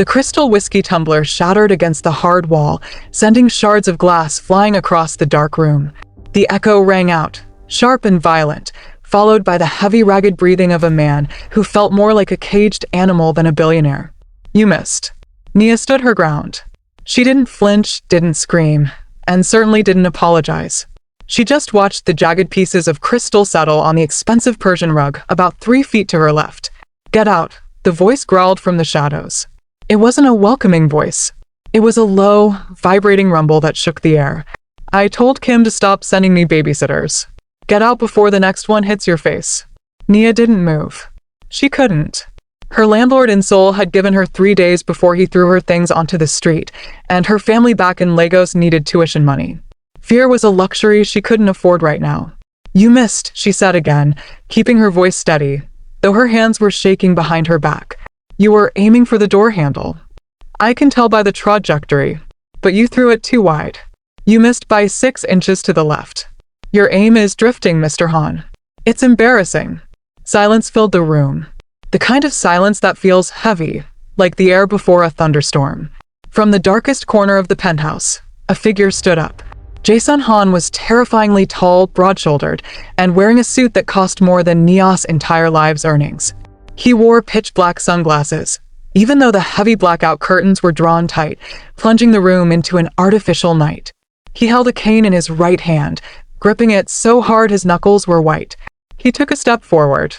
The crystal whiskey tumbler shattered against the hard wall, sending shards of glass flying across the dark room. The echo rang out, sharp and violent, followed by the heavy, ragged breathing of a man who felt more like a caged animal than a billionaire. You missed. Nia stood her ground. She didn't flinch, didn't scream, and certainly didn't apologize. She just watched the jagged pieces of crystal settle on the expensive Persian rug about 3 feet to her left. Get out, the voice growled from the shadows. It wasn't a welcoming voice. It was a low, vibrating rumble that shook the air. I told Kim to stop sending me babysitters. Get out before the next one hits your face. Nia didn't move. She couldn't. Her landlord in Seoul had given her 3 days before he threw her things onto the street, and her family back in Lagos needed tuition money. Fear was a luxury she couldn't afford right now. You missed, she said again, keeping her voice steady, though her hands were shaking behind her back. You were aiming for the door handle. I can tell by the trajectory, but you threw it too wide. You missed by 6 inches to the left. Your aim is drifting, Mr. Han. It's embarrassing. Silence filled the room. The kind of silence that feels heavy, like the air before a thunderstorm. From the darkest corner of the penthouse, a figure stood up. Jae-Sun Han was terrifyingly tall, broad-shouldered, and wearing a suit that cost more than Nia's entire life's earnings. He wore pitch-black sunglasses, even though the heavy blackout curtains were drawn tight, plunging the room into an artificial night. He held a cane in his right hand, gripping it so hard his knuckles were white. He took a step forward.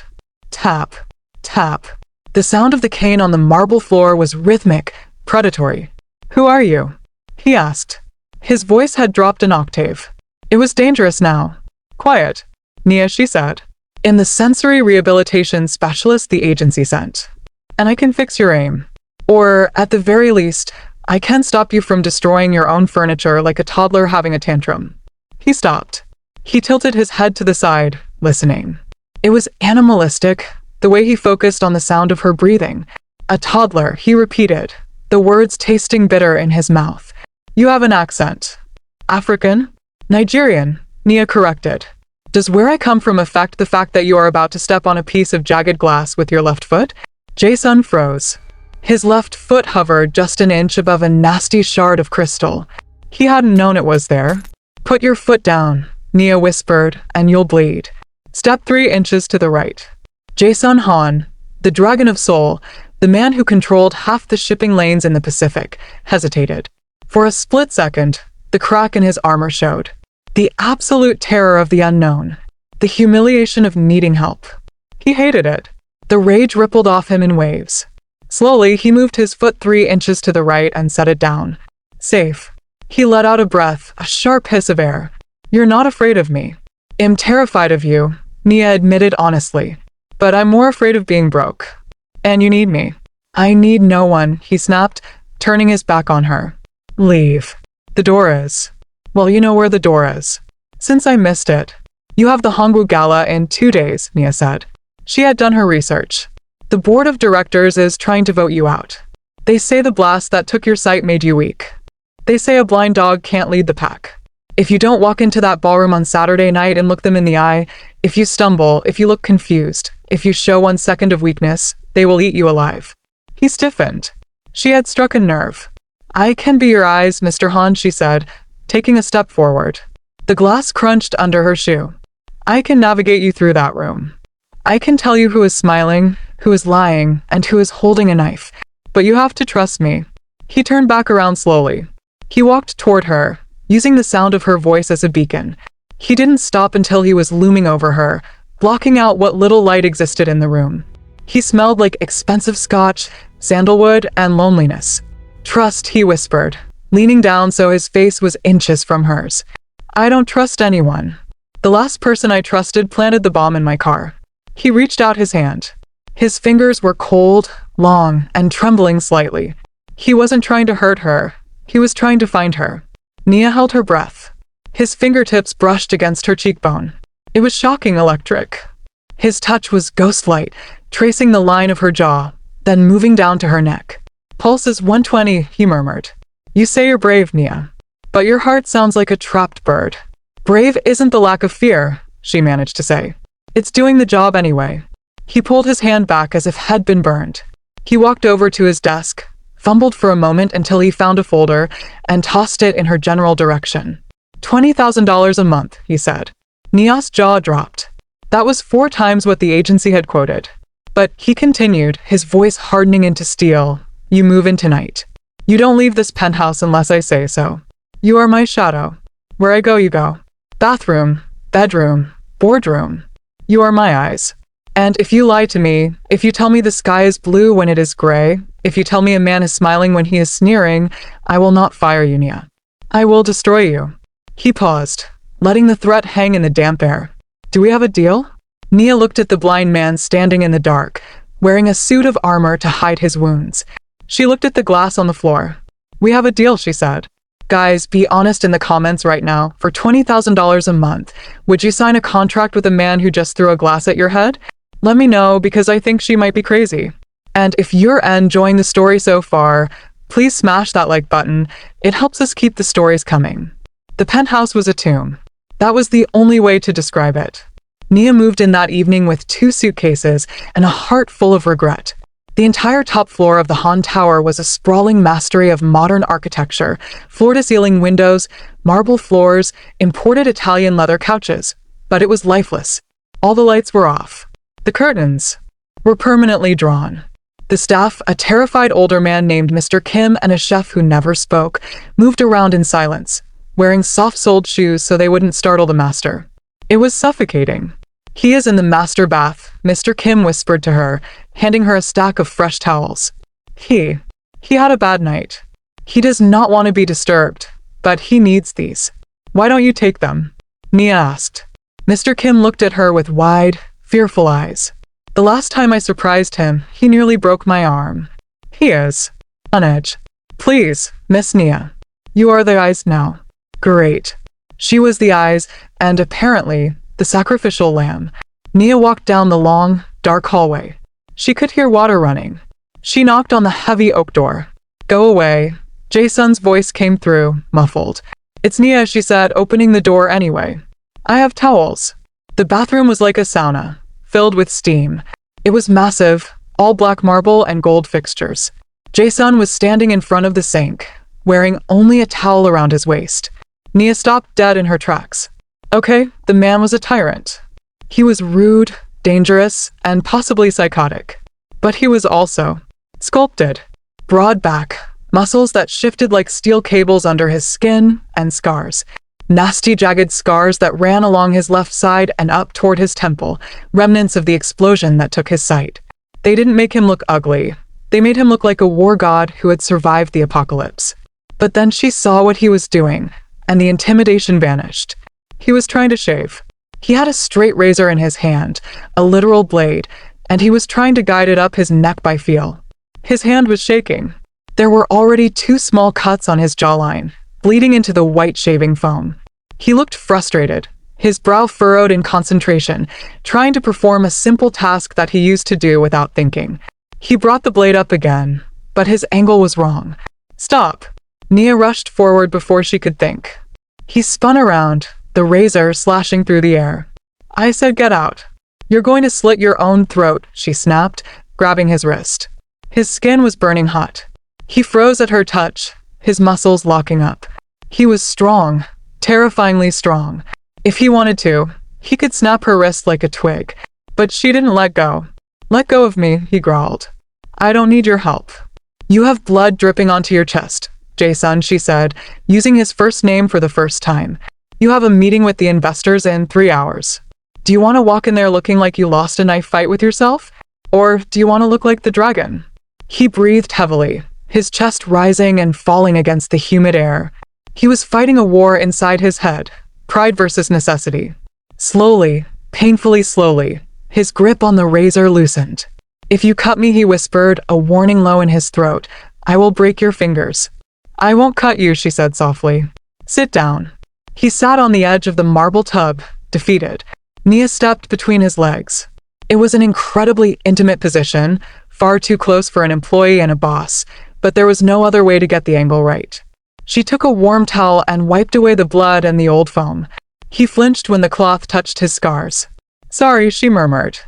Tap. Tap. The sound of the cane on the marble floor was rhythmic, predatory. Who are you? He asked. His voice had dropped an octave. It was dangerous now. Quiet. Nia, she said. In the sensory rehabilitation specialist the agency sent. And I can fix your aim. Or, at the very least, I can stop you from destroying your own furniture like a toddler having a tantrum. He stopped. He tilted his head to the side, listening. It was animalistic, the way he focused on the sound of her breathing. A toddler, he repeated, the words tasting bitter in his mouth. You have an accent. African? Nigerian, Nia corrected. Does where I come from affect the fact that you are about to step on a piece of jagged glass with your left foot? Jae-Sun froze. His left foot hovered just an inch above a nasty shard of crystal. He hadn't known it was there. Put your foot down, Nia whispered, and you'll bleed. Step 3 inches to the right. Jae-Sun Han, the dragon of Seoul, the man who controlled half the shipping lanes in the Pacific, hesitated. For a split second, the crack in his armor showed. The absolute terror of the unknown. The humiliation of needing help. He hated it. The rage rippled off him in waves. Slowly, he moved his foot 3 inches to the right and set it down. Safe. He let out a breath, a sharp hiss of air. You're not afraid of me. I'm terrified of you, Nia admitted honestly. But I'm more afraid of being broke. And you need me. I need no one, he snapped, turning his back on her. Leave. The door is. Well, you know where the door is. Since I missed it. You have the Hangul Gala in 2 days, Nia said. She had done her research. The board of directors is trying to vote you out. They say the blast that took your sight made you weak. They say a blind dog can't lead the pack. If you don't walk into that ballroom on Saturday night and look them in the eye, if you stumble, if you look confused, if you show 1 second of weakness, they will eat you alive. He stiffened. She had struck a nerve. I can be your eyes, Mr. Han, she said, taking a step forward. The glass crunched under her shoe. I can navigate you through that room. I can tell you who is smiling, who is lying, and who is holding a knife. But you have to trust me. He turned back around slowly. He walked toward her, using the sound of her voice as a beacon. He didn't stop until he was looming over her, blocking out what little light existed in the room. He smelled like expensive scotch, sandalwood, and loneliness. Trust, he whispered, leaning down so his face was inches from hers. I don't trust anyone. The last person I trusted planted the bomb in my car. He reached out his hand. His fingers were cold, long, and trembling slightly. He wasn't trying to hurt her. He was trying to find her. Nia held her breath. His fingertips brushed against her cheekbone. It was shocking electric. His touch was ghost-light, tracing the line of her jaw, then moving down to her neck. Pulse is 120, he murmured. You say you're brave, Nia. But your heart sounds like a trapped bird. Brave isn't the lack of fear, she managed to say. It's doing the job anyway. He pulled his hand back as if had been burned. He walked over to his desk, fumbled for a moment until he found a folder and tossed it in her general direction. $20,000 a month, he said. Nia's jaw dropped. That was 4 times what the agency had quoted. But he continued, his voice hardening into steel. You move in tonight. You don't leave this penthouse unless I say so. You are my shadow. Where I go, you go. Bathroom, bedroom, boardroom. You are my eyes. And if you lie to me, if you tell me the sky is blue when it is gray, if you tell me a man is smiling when he is sneering, I will not fire you, Nia. I will destroy you. He paused, letting the threat hang in the damp air. Do we have a deal? Nia looked at the blind man standing in the dark, wearing a suit of armor to hide his wounds. She looked at the glass on the floor. We have a deal, she said. Guys, be honest in the comments right now. For $20,000 a month, would you sign a contract with a man who just threw a glass at your head? Let me know, because I think she might be crazy. And if you're enjoying the story so far, please smash that like button. It helps us keep the stories coming. The penthouse was a tomb. That was the only way to describe it. Nia moved in that evening with 2 suitcases and a heart full of regret. The entire top floor of the Han Tower was a sprawling mastery of modern architecture, floor-to-ceiling windows, marble floors, imported Italian leather couches. But it was lifeless. All the lights were off. The curtains were permanently drawn. The staff, a terrified older man named Mr. Kim and a chef who never spoke, moved around in silence, wearing soft-soled shoes so they wouldn't startle the master. It was suffocating. He is in the master bath, Mr. Kim whispered to her, handing her a stack of fresh towels. He had a bad night. He does not want to be disturbed, but he needs these. Why don't you take them? Nia asked. Mr. Kim looked at her with wide, fearful eyes. The last time I surprised him, he nearly broke my arm. He is on edge. Please, Miss Nia. You are the eyes now. Great. She was the eyes, and apparently, the sacrificial lamb. Nia walked down the long, dark hallway. She could hear water running. She knocked on the heavy oak door. Go away. Jae-sun's voice came through, muffled. It's Nia, she said, opening the door anyway. I have towels. The bathroom was like a sauna, filled with steam. It was massive, all black marble and gold fixtures. Jae-sun was standing in front of the sink, wearing only a towel around his waist. Nia stopped dead in her tracks. Okay, the man was a tyrant. He was rude, dangerous, and possibly psychotic. But he was also sculpted. Broad back, muscles that shifted like steel cables under his skin, and scars. Nasty jagged scars that ran along his left side and up toward his temple, remnants of the explosion that took his sight. They didn't make him look ugly. They made him look like a war god who had survived the apocalypse. But then she saw what he was doing, and the intimidation vanished. He was trying to shave. He had a straight razor in his hand, a literal blade, and he was trying to guide it up his neck by feel. His hand was shaking. There were already 2 small cuts on his jawline, bleeding into the white shaving foam. He looked frustrated, his brow furrowed in concentration, trying to perform a simple task that he used to do without thinking. He brought the blade up again, but his angle was wrong. Stop! Nia rushed forward before she could think. He spun around, the razor slashing through the air. I said get out. You're going to slit your own throat, she snapped, grabbing his wrist. His skin was burning hot. He froze at her touch, his muscles locking up. He was strong, terrifyingly strong. If he wanted to, he could snap her wrist like a twig. But she didn't let go. Let go of me, he growled. I don't need your help. You have blood dripping onto your chest, Jae-sun, she said, using his first name for the first time. You have a meeting with the investors in 3 hours. Do you want to walk in there looking like you lost a knife fight with yourself? Or do you want to look like the dragon? He breathed heavily, his chest rising and falling against the humid air. He was fighting a war inside his head, pride versus necessity. Slowly, painfully slowly, his grip on the razor loosened. If you cut me, he whispered, a warning low in his throat, I will break your fingers. I won't cut you, she said softly. Sit down. He sat on the edge of the marble tub, defeated. Nia stepped between his legs. It was an incredibly intimate position, far too close for an employee and a boss, but there was no other way to get the angle right. She took a warm towel and wiped away the blood and the old foam. He flinched when the cloth touched his scars. Sorry, she murmured.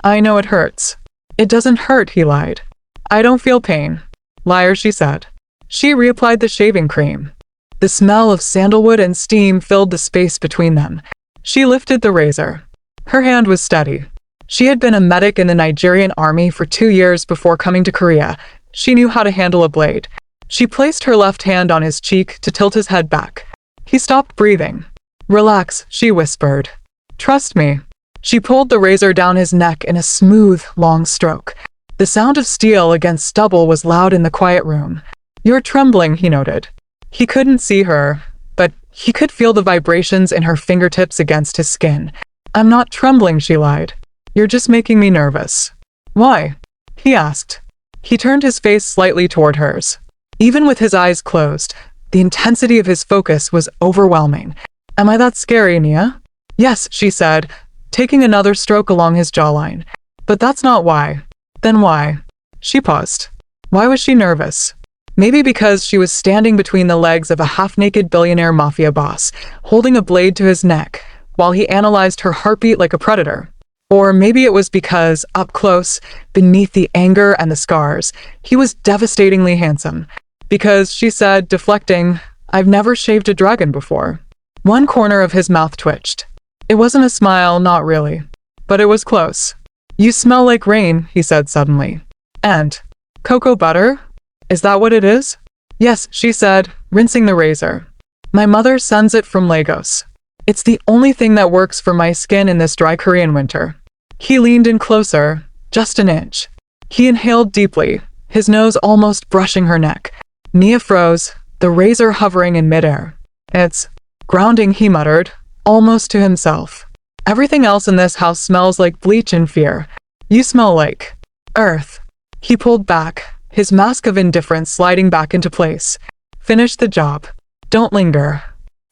I know it hurts. It doesn't hurt, he lied. I don't feel pain. Liar, she said. She reapplied the shaving cream. The smell of sandalwood and steam filled the space between them. She lifted the razor. Her hand was steady. She had been a medic in the Nigerian army for 2 years before coming to Korea. She knew how to handle a blade. She placed her left hand on his cheek to tilt his head back. He stopped breathing. Relax, she whispered. Trust me. She pulled the razor down his neck in a smooth, long stroke. The sound of steel against stubble was loud in the quiet room. You're trembling, he noted. He couldn't see her, but he could feel the vibrations in her fingertips against his skin. I'm not trembling, she lied. You're just making me nervous. Why? He asked. He turned his face slightly toward hers. Even with his eyes closed, the intensity of his focus was overwhelming. Am I that scary, Nia? Yes, she said, taking another stroke along his jawline. But that's not why. Then why? She paused. Why was she nervous? Maybe because she was standing between the legs of a half-naked billionaire mafia boss, holding a blade to his neck, while he analyzed her heartbeat like a predator. Or maybe it was because, up close, beneath the anger and the scars, he was devastatingly handsome. Because, she said, deflecting, I've never shaved a dragon before. One corner of his mouth twitched. It wasn't a smile, not really. But it was close. You smell like rain, he said suddenly. And, cocoa butter? Is that what it is? Yes, she said, rinsing the razor. My mother sends it from Lagos. It's the only thing that works for my skin in this dry Korean winter. He leaned in closer, just an inch. He inhaled deeply, his nose almost brushing her neck. Nia froze, the razor hovering in midair. It's grounding, he muttered, almost to himself. Everything else in this house smells like bleach and fear. You smell like earth. He pulled back, his mask of indifference sliding back into place. Finish the job. Don't linger.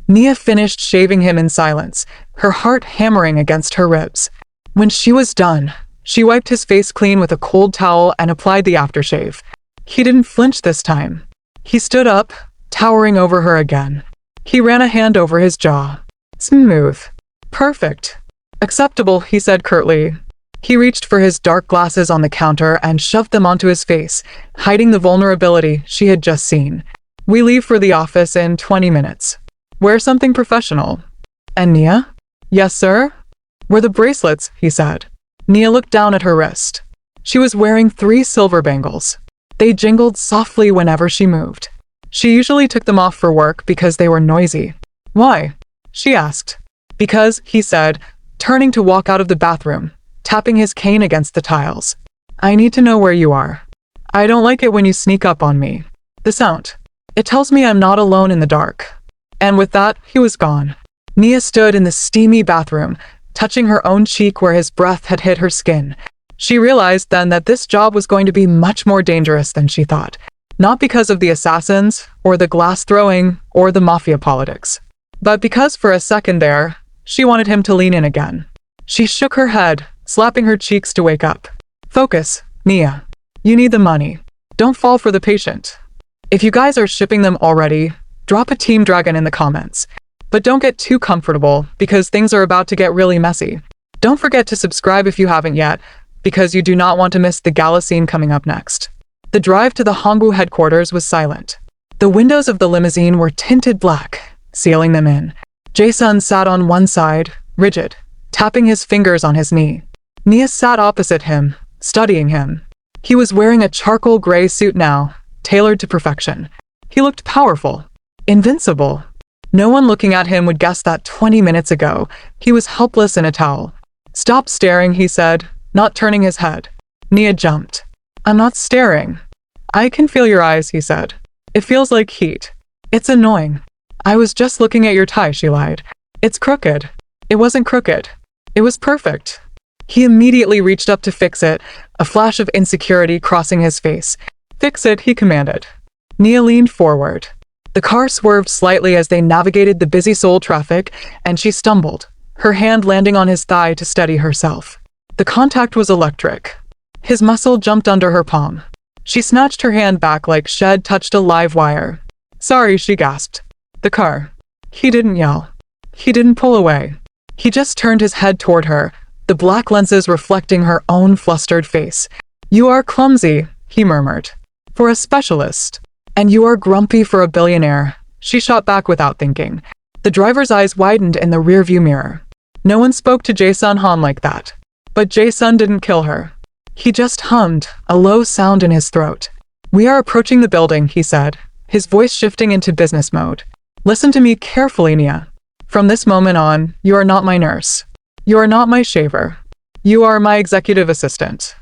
Nia finished shaving him in silence, her heart hammering against her ribs. When she was done, she wiped his face clean with a cold towel and applied the aftershave. He didn't flinch this time. He stood up, towering over her again. He ran a hand over his jaw. Smooth. Perfect. Acceptable, he said curtly. He reached for his dark glasses on the counter and shoved them onto his face, hiding the vulnerability she had just seen. We leave for the office in 20 minutes. Wear something professional. And Nia? Yes, sir? Where the bracelets, he said. Nia looked down at her wrist. She was wearing 3 silver bangles. They jingled softly whenever she moved. She usually took them off for work because they were noisy. Why? She asked. Because, he said, turning to walk out of the bathroom, tapping his cane against the tiles. I need to know where you are. I don't like it when you sneak up on me. The sound. It tells me I'm not alone in the dark. And with that, he was gone. Nia stood in the steamy bathroom, touching her own cheek where his breath had hit her skin. She realized then that this job was going to be much more dangerous than she thought. Not because of the assassins, or the glass throwing, or the mafia politics. But because for a second there, she wanted him to lean in again. She shook her head, slapping her cheeks to wake up. Focus, Nia. You need the money. Don't fall for the patient. If you guys are shipping them already, drop a Team Dragon in the comments. But don't get too comfortable, because things are about to get really messy. Don't forget to subscribe if you haven't yet, because you do not want to miss the gala scene coming up next. The drive to the Hongbu headquarters was silent. The windows of the limousine were tinted black, sealing them in. Jae-Sun sat on one side, rigid, tapping his fingers on his knee. Nia sat opposite him, studying him. He was wearing a charcoal gray suit now, tailored to perfection. He looked powerful, invincible. No one looking at him would guess that 20 minutes ago. He was helpless in a towel. Stop staring, he said, not turning his head. Nia jumped. I'm not staring. I can feel your eyes, he said. It feels like heat. It's annoying. I was just looking at your tie, she lied. It's crooked. It wasn't crooked. It was perfect. He immediately reached up to fix it, a flash of insecurity crossing his face. Fix it, he commanded. Nia leaned forward. The car swerved slightly as they navigated the busy Seoul traffic, and she stumbled, her hand landing on his thigh to steady herself. The contact was electric. His muscle jumped under her palm. She snatched her hand back like Shed touched a live wire. Sorry, she gasped. The car. He didn't yell. He didn't pull away. He just turned his head toward her, the black lenses reflecting her own flustered face. You are clumsy, he murmured. For a specialist. And you are grumpy for a billionaire, she shot back without thinking. The driver's eyes widened in the rearview mirror. No one spoke to Jae-Sun Han like that. But Jae-Sun didn't kill her. He just hummed, a low sound in his throat. We are approaching the building, he said, his voice shifting into business mode. Listen to me carefully, Nia. From this moment on, you are not my nurse. You are not my shaver. You are my executive assistant.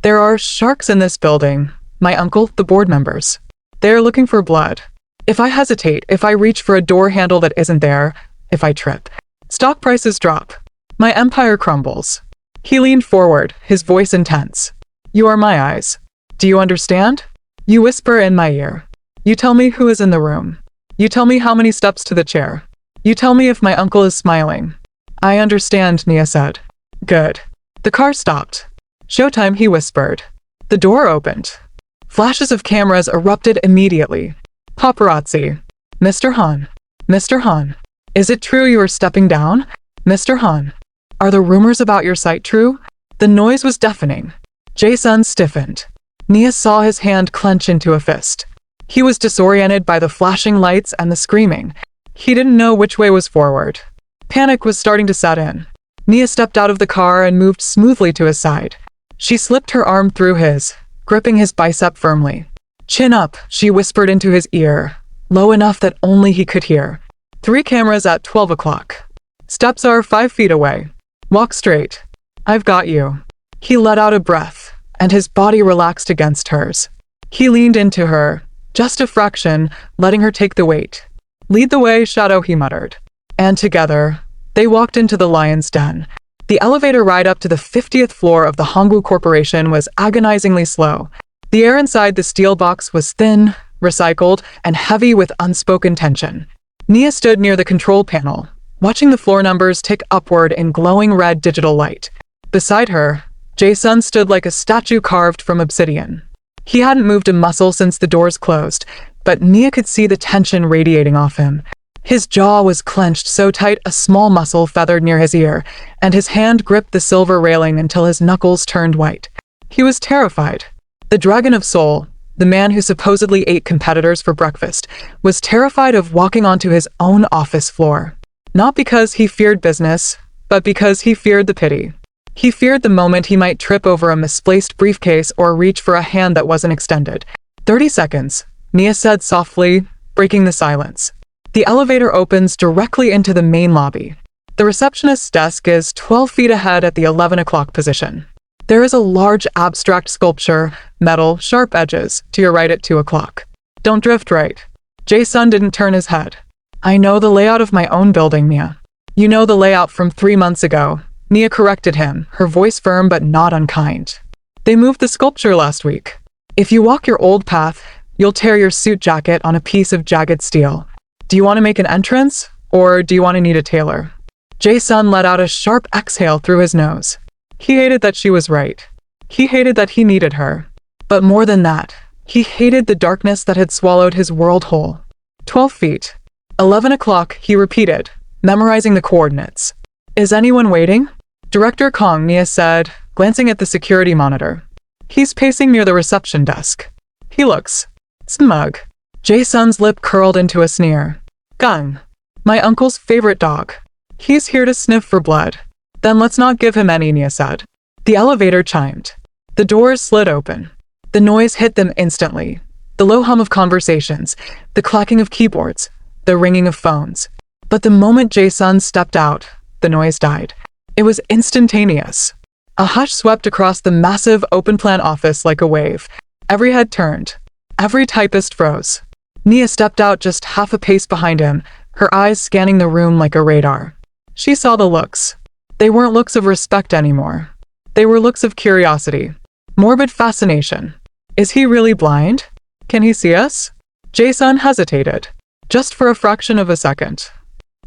There are sharks in this building. My uncle, the board members. They are looking for blood. If I hesitate, if I reach for a door handle that isn't there, if I trip, stock prices drop. My empire crumbles. He leaned forward, his voice intense. You are my eyes. Do you understand? You whisper in my ear. You tell me who is in the room. You tell me how many steps to the chair. You tell me if my uncle is smiling. I understand, Nia said. Good. The car stopped. Showtime, he whispered. The door opened. Flashes of cameras erupted immediately. Paparazzi. Mr. Han. Mr. Han. Is it true you are stepping down? Mr. Han. Are the rumors about your site true? The noise was deafening. Jae-Sun stiffened. Nia saw his hand clench into a fist. He was disoriented by the flashing lights and the screaming. He didn't know which way was forward. Panic was starting to set in. Nia stepped out of the car and moved smoothly to his side. She slipped her arm through his, gripping his bicep firmly. Chin up, she whispered into his ear, low enough that only he could hear. 3 cameras at 12 o'clock. Steps are 5 feet away. Walk straight. I've got you. He let out a breath, and his body relaxed against hers. He leaned into her, just a fraction, letting her take the weight. Lead the way, Shadow, he muttered. And together, they walked into the lion's den. The elevator ride up to the 50th floor of the Hongwu Corporation was agonizingly slow. The air inside the steel box was thin, recycled, and heavy with unspoken tension. Nia stood near the control panel, watching the floor numbers tick upward in glowing red digital light. Beside her, Jae-Sun stood like a statue carved from obsidian. He hadn't moved a muscle since the doors closed, but Nia could see the tension radiating off him. His jaw was clenched so tight a small muscle feathered near his ear, and his hand gripped the silver railing until his knuckles turned white. He was terrified. The Dragon of Seoul, the man who supposedly ate competitors for breakfast, was terrified of walking onto his own office floor. Not because he feared business, but because he feared the pity. He feared the moment he might trip over a misplaced briefcase or reach for a hand that wasn't extended. 30 seconds, Nia said softly, breaking the silence. The elevator opens directly into the main lobby. The receptionist's desk is 12 feet ahead at the 11 o'clock position. There is a large abstract sculpture, metal, sharp edges, to your right at 2 o'clock. Don't drift right. Jae-Sun didn't turn his head. I know the layout of my own building, Nia. You know the layout from 3 months ago. Nia corrected him, her voice firm but not unkind. They moved the sculpture last week. If you walk your old path, you'll tear your suit jacket on a piece of jagged steel. Do you want to make an entrance, or do you want to need a tailor? Jae-Sun let out a sharp exhale through his nose. He hated that she was right. He hated that he needed her. But more than that, he hated the darkness that had swallowed his world whole. 12 feet. 11 o'clock, he repeated, memorizing the coordinates. Is anyone waiting? Director Kong, Nia said, glancing at the security monitor. He's pacing near the reception desk. He looks smug. Jae-Sun's lip curled into a sneer. Gung. My uncle's favorite dog. He's here to sniff for blood. Then let's not give him any, Nia said. The elevator chimed. The doors slid open. The noise hit them instantly. The low hum of conversations, the clacking of keyboards, the ringing of phones. But the moment Jae-Sun stepped out, the noise died. It was instantaneous. A hush swept across the massive open-plan office like a wave. Every head turned. Every typist froze. Nia stepped out just half a pace behind him, her eyes scanning the room like a radar. She saw the looks. They weren't looks of respect anymore. They were looks of curiosity. Morbid fascination. Is he really blind? Can he see us? Jae-Sun hesitated. Just for a fraction of a second.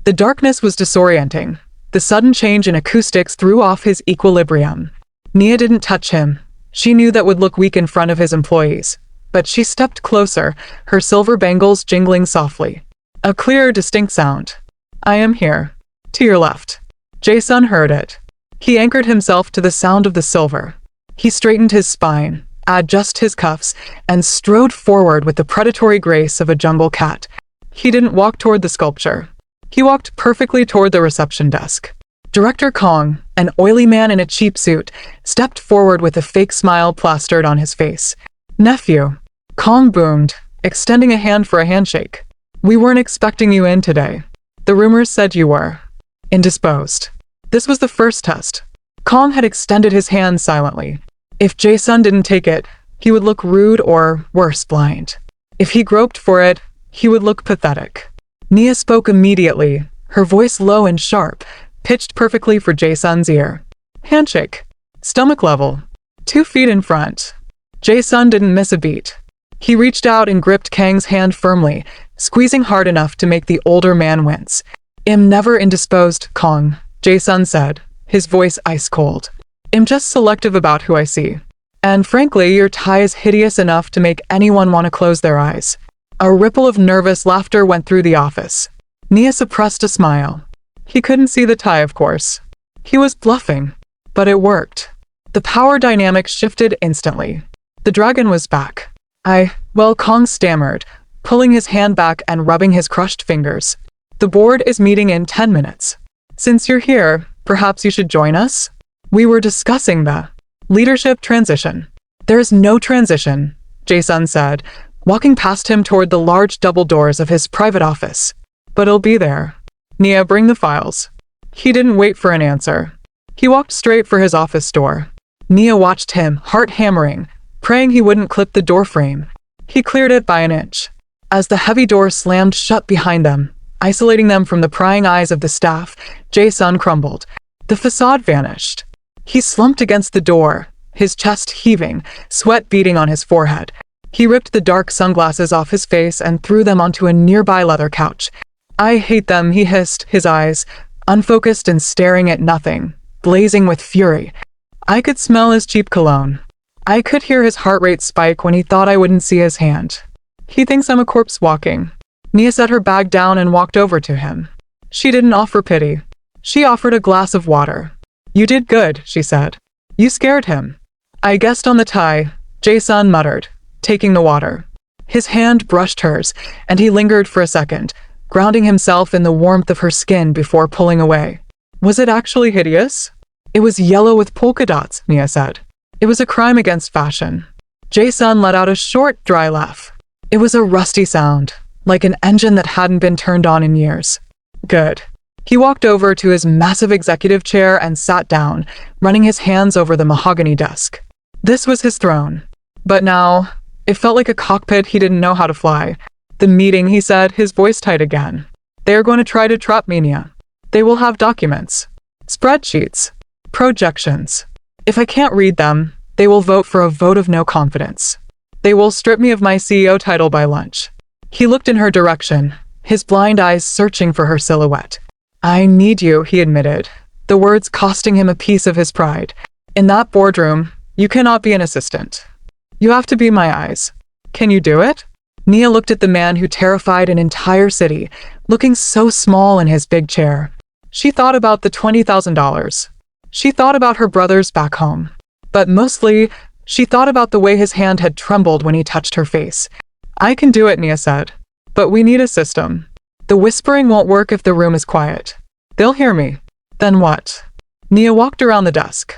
The darkness was disorienting. The sudden change in acoustics threw off his equilibrium. Nia didn't touch him. She knew that would look weak in front of his employees. But she stepped closer, her silver bangles jingling softly. A clear, distinct sound. I am here. To your left. Jae-Sun heard it. He anchored himself to the sound of the silver. He straightened his spine, adjusted his cuffs, and strode forward with the predatory grace of a jungle cat. He didn't walk toward the sculpture. He walked perfectly toward the reception desk. Director Kong, an oily man in a cheap suit, stepped forward with a fake smile plastered on his face. "Nephew," Kong boomed, extending a hand for a handshake. "We weren't expecting you in today. The rumors said you were indisposed." This was the first test. Kong had extended his hand silently. If Jae-Sun didn't take it, he would look rude or, worse, blind. If he groped for it, he would look pathetic. Nia spoke immediately, her voice low and sharp, pitched perfectly for Jae-Sun's ear. Handshake. Stomach level. 2 feet in front. Jae-Sun didn't miss a beat. He reached out and gripped Kang's hand firmly, squeezing hard enough to make the older man wince. "I'm never indisposed, Kong," Jae-Sun said, his voice ice cold. "I'm just selective about who I see. And frankly, your tie is hideous enough to make anyone want to close their eyes." A ripple of nervous laughter went through the office. Nia suppressed a smile. He couldn't see the tie, of course. He was bluffing. But it worked. The power dynamic shifted instantly. The dragon was back. Well, Kong stammered, pulling his hand back and rubbing his crushed fingers. "The board is meeting in 10 minutes. Since you're here, perhaps you should join us?" "We were discussing the leadership transition." "There is no transition," Jae-Sun said, walking past him toward the large double doors of his private office. "But it'll be there. Nia, bring the files." He didn't wait for an answer. He walked straight for his office door. Nia watched him, heart hammering, praying he wouldn't clip the door frame. He cleared it by an inch. As the heavy door slammed shut behind them, isolating them from the prying eyes of the staff, Jae-Sun crumbled. The facade vanished. He slumped against the door, his chest heaving, sweat beading on his forehead. He ripped the dark sunglasses off his face and threw them onto a nearby leather couch. "I hate them," he hissed, his eyes, unfocused and staring at nothing, blazing with fury. I could smell his cheap cologne. I could hear his heart rate spike when he thought I wouldn't see his hand. He thinks I'm a corpse walking. Nia set her bag down and walked over to him. She didn't offer pity. She offered a glass of water. "You did good," she said. "You scared him." "I guessed on the tie," Jae-Sun muttered, taking the water. His hand brushed hers, and he lingered for a second, grounding himself in the warmth of her skin before pulling away. "Was it actually hideous?" "It was yellow with polka dots," Nia said. "It was a crime against fashion." Jae-Sun let out a short, dry laugh. It was a rusty sound, like an engine that hadn't been turned on in years. "Good." He walked over to his massive executive chair and sat down, running his hands over the mahogany desk. This was his throne. But now, it felt like a cockpit he didn't know how to fly. "The meeting," he said, his voice tight again. "They are going to try to trap me, Nia. They will have documents, spreadsheets, projections. If I can't read them, they will vote for a vote of no confidence. They will strip me of my CEO title by lunch." He looked in her direction, his blind eyes searching for her silhouette. "I need you," he admitted, the words costing him a piece of his pride. "In that boardroom, you cannot be an assistant. You have to be my eyes. Can you do it?" Nia looked at the man who terrified an entire city, looking so small in his big chair. She thought about the $20,000. She thought about her brothers back home. But mostly, she thought about the way his hand had trembled when he touched her face. "I can do it," Nia said. "But we need a system. The whispering won't work if the room is quiet. They'll hear me. Then what?" Nia walked around the desk.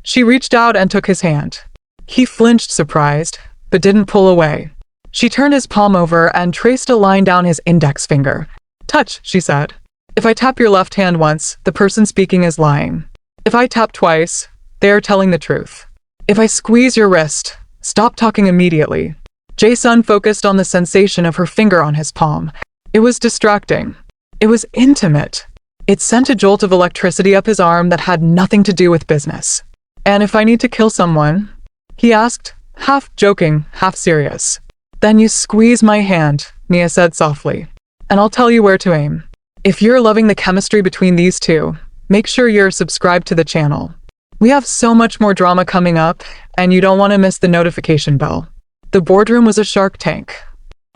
She reached out and took his hand. He flinched, surprised, but didn't pull away. She turned his palm over and traced a line down his index finger. "Touch," she said. "If I tap your left hand once, the person speaking is lying. If I tap twice, they are telling the truth. If I squeeze your wrist, stop talking immediately." Jae-Sun focused on the sensation of her finger on his palm. It was distracting. It was intimate. It sent a jolt of electricity up his arm that had nothing to do with business. "And if I need to kill someone?" he asked, half joking, half serious. "Then you squeeze my hand," Nia said softly, "and I'll tell you where to aim. If you're loving the chemistry between these two, make sure you're subscribed to the channel. We have so much more drama coming up, and you don't want to miss the notification bell." The boardroom was a Shark Tank.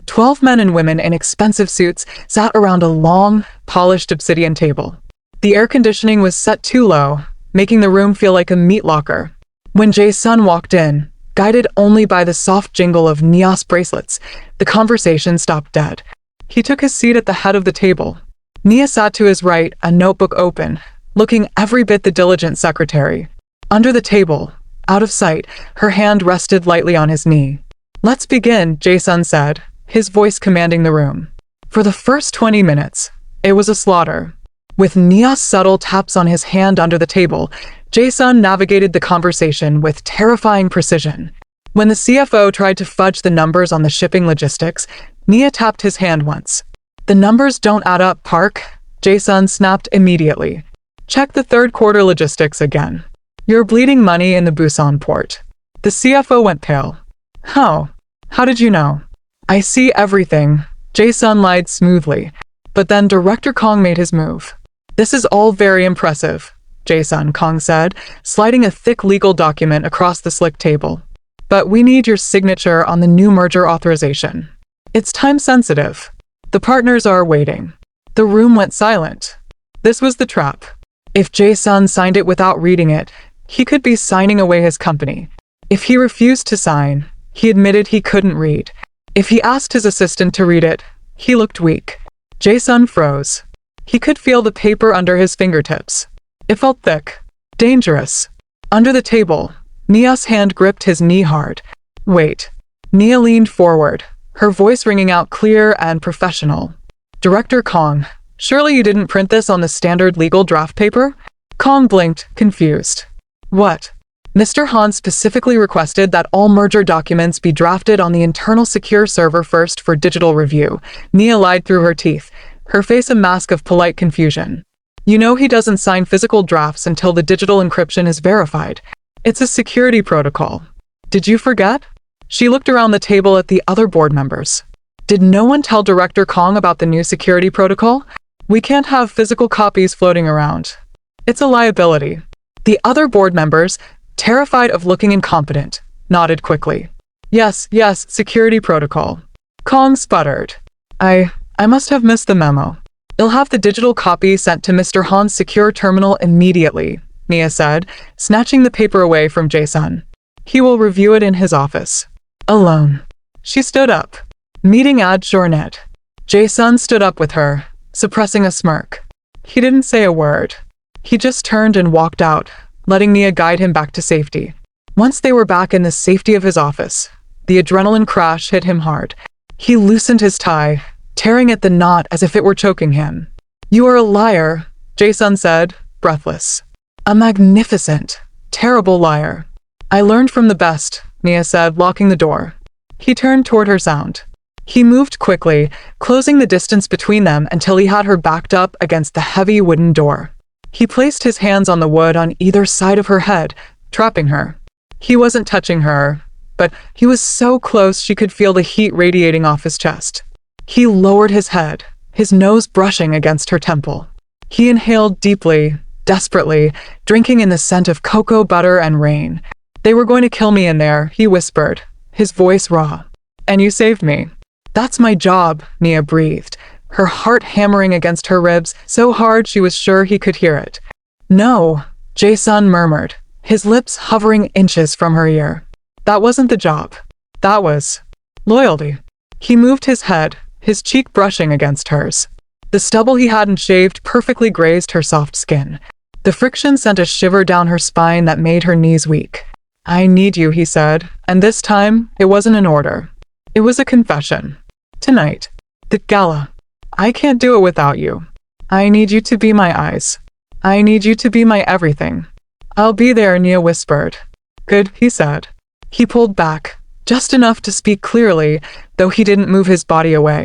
12 men and women in expensive suits sat around a long, polished obsidian table. The air conditioning was set too low, making the room feel like a meat locker. When Jae-Sun walked in, guided only by the soft jingle of Nia's bracelets, the conversation stopped dead. He took his seat at the head of the table. Nia sat to his right, a notebook open, looking every bit the diligent secretary. Under the table, out of sight, her hand rested lightly on his knee. "Let's begin," Jae-Sun said, his voice commanding the room. For the first 20 minutes, it was a slaughter. With Nia's subtle taps on his hand under the table, Jae-Sun navigated the conversation with terrifying precision. When the CFO tried to fudge the numbers on the shipping logistics, Nia tapped his hand once. "The numbers don't add up, Park," Jae-Sun snapped immediately. "Check the third quarter logistics again. You're bleeding money in the Busan port." The CFO went pale. How did you know?" "I see everything," Jae-Sun lied smoothly. But then Director Kong made his move. "This is all very impressive," Jae-Sun, Kong said, sliding a thick legal document across the slick table. "But we need your signature on the new merger authorization. It's time sensitive. The partners are waiting." The room went silent. This was the trap. If Jae-Sun signed it without reading it, he could be signing away his company. If he refused to sign, he admitted he couldn't read. If he asked his assistant to read it, he looked weak. Jae-Sun froze. He could feel the paper under his fingertips. It felt thick, dangerous. Under the table, Nia's hand gripped his knee hard. "Wait." Nia leaned forward, her voice ringing out clear and professional. "Director Kong, surely you didn't print this on the standard legal draft paper?" Kong blinked, confused. "What?" "Mr. Han specifically requested that all merger documents be drafted on the internal secure server first for digital review." Nia lied through her teeth, her face a mask of polite confusion. "You know he doesn't sign physical drafts until the digital encryption is verified. It's a security protocol. Did you forget?" She looked around the table at the other board members. "Did no one tell Director Kong about the new security protocol? We can't have physical copies floating around. It's a liability." The other board members, terrified of looking incompetent, nodded quickly. Yes, security protocol." Kong sputtered. I must have missed the memo. You'll have the digital copy sent to Mr. Han's secure terminal immediately," Nia said, snatching the paper away from Jae-Sun. "He will review it in his office. Alone." She stood up. "Meeting adjourned." Jae-Sun stood up with her, suppressing a smirk. He didn't say a word. He just turned and walked out, letting Nia guide him back to safety. Once they were back in the safety of his office, the adrenaline crash hit him hard. He loosened his tie, tearing at the knot as if it were choking him. "You are a liar," Jae-Sun said, breathless. "A magnificent, terrible liar." "I learned from the best," Nia said, locking the door. He turned toward her sound. He moved quickly, closing the distance between them until he had her backed up against the heavy wooden door. He placed his hands on the wood on either side of her head, trapping her. He wasn't touching her, but he was so close she could feel the heat radiating off his chest. He lowered his head, his nose brushing against her temple. He inhaled deeply, desperately, drinking in the scent of cocoa butter and rain. "They were going to kill me in there," he whispered, his voice raw. "And you saved me." "That's my job," Nia breathed, her heart hammering against her ribs so hard she was sure he could hear it. "No," Jae-Sun murmured, his lips hovering inches from her ear. "That wasn't the job. That was loyalty." He moved his head, his cheek brushing against hers. The stubble he hadn't shaved perfectly grazed her soft skin. The friction sent a shiver down her spine that made her knees weak. "I need you," he said, and this time, it wasn't an order. It was a confession. "Tonight. The gala. I can't do it without you. I need you to be my eyes. I need you to be my everything." "I'll be there," Nia whispered. "Good," he said. He pulled back, just enough to speak clearly, though he didn't move his body away.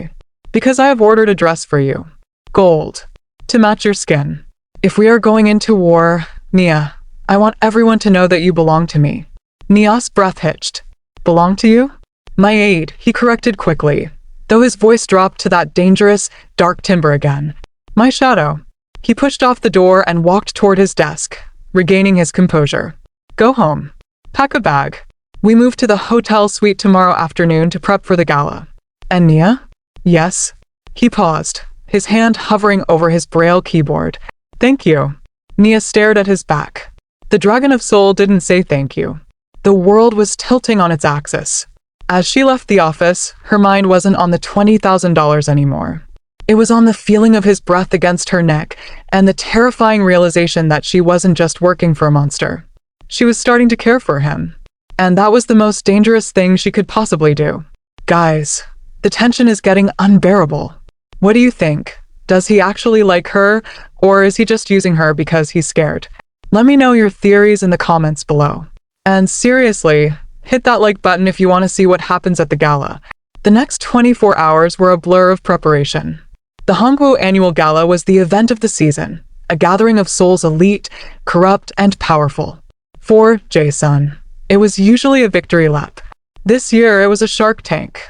"Because I have ordered a dress for you. Gold. To match your skin. If we are going into war, Nia, I want everyone to know that you belong to me." Nia's breath hitched. "Belong to you?" "My aide," he corrected quickly, though his voice dropped to that dangerous, dark timbre again. "My shadow." He pushed off the door and walked toward his desk, regaining his composure. "Go home. Pack a bag. We move to the hotel suite tomorrow afternoon to prep for the gala." "And Nia?" "Yes." He paused, his hand hovering over his braille keyboard. "Thank you." Nia stared at his back. The Dragon of Seoul didn't say thank you. The world was tilting on its axis. As she left the office, her mind wasn't on the $20,000 anymore. It was on the feeling of his breath against her neck and the terrifying realization that she wasn't just working for a monster. She was starting to care for him. And that was the most dangerous thing she could possibly do. Guys, the tension is getting unbearable. What do you think? Does he actually like her, or is he just using her because he's scared? Let me know your theories in the comments below. And seriously, hit that like button if you want to see what happens at the gala. The next 24 hours were a blur of preparation. The Hanggu Annual Gala was the event of the season, a gathering of Seoul's elite, corrupt, and powerful. For Jae-Sun, it was usually a victory lap. This year, it was a Shark Tank.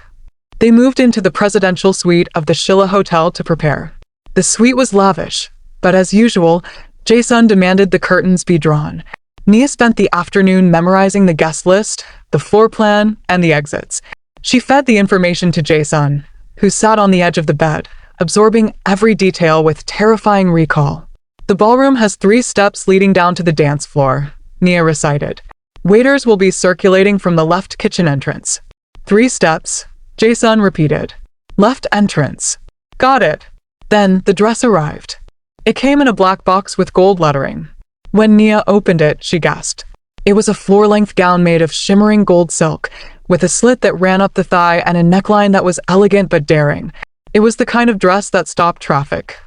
They moved into the presidential suite of the Shilla Hotel to prepare. The suite was lavish, but as usual, Jae-Sun demanded the curtains be drawn. Nia spent the afternoon memorizing the guest list, the floor plan, and the exits. She fed the information to Jae-Sun, who sat on the edge of the bed, absorbing every detail with terrifying recall. The ballroom has 3 steps leading down to the dance floor, Nia recited. Waiters will be circulating from the left kitchen entrance. 3 steps, Jae-Sun repeated. Left entrance. Got it. Then the dress arrived. It came in a black box with gold lettering. When Nia opened it, she gasped. It was a floor-length gown made of shimmering gold silk, with a slit that ran up the thigh and a neckline that was elegant but daring. It was the kind of dress that stopped traffic.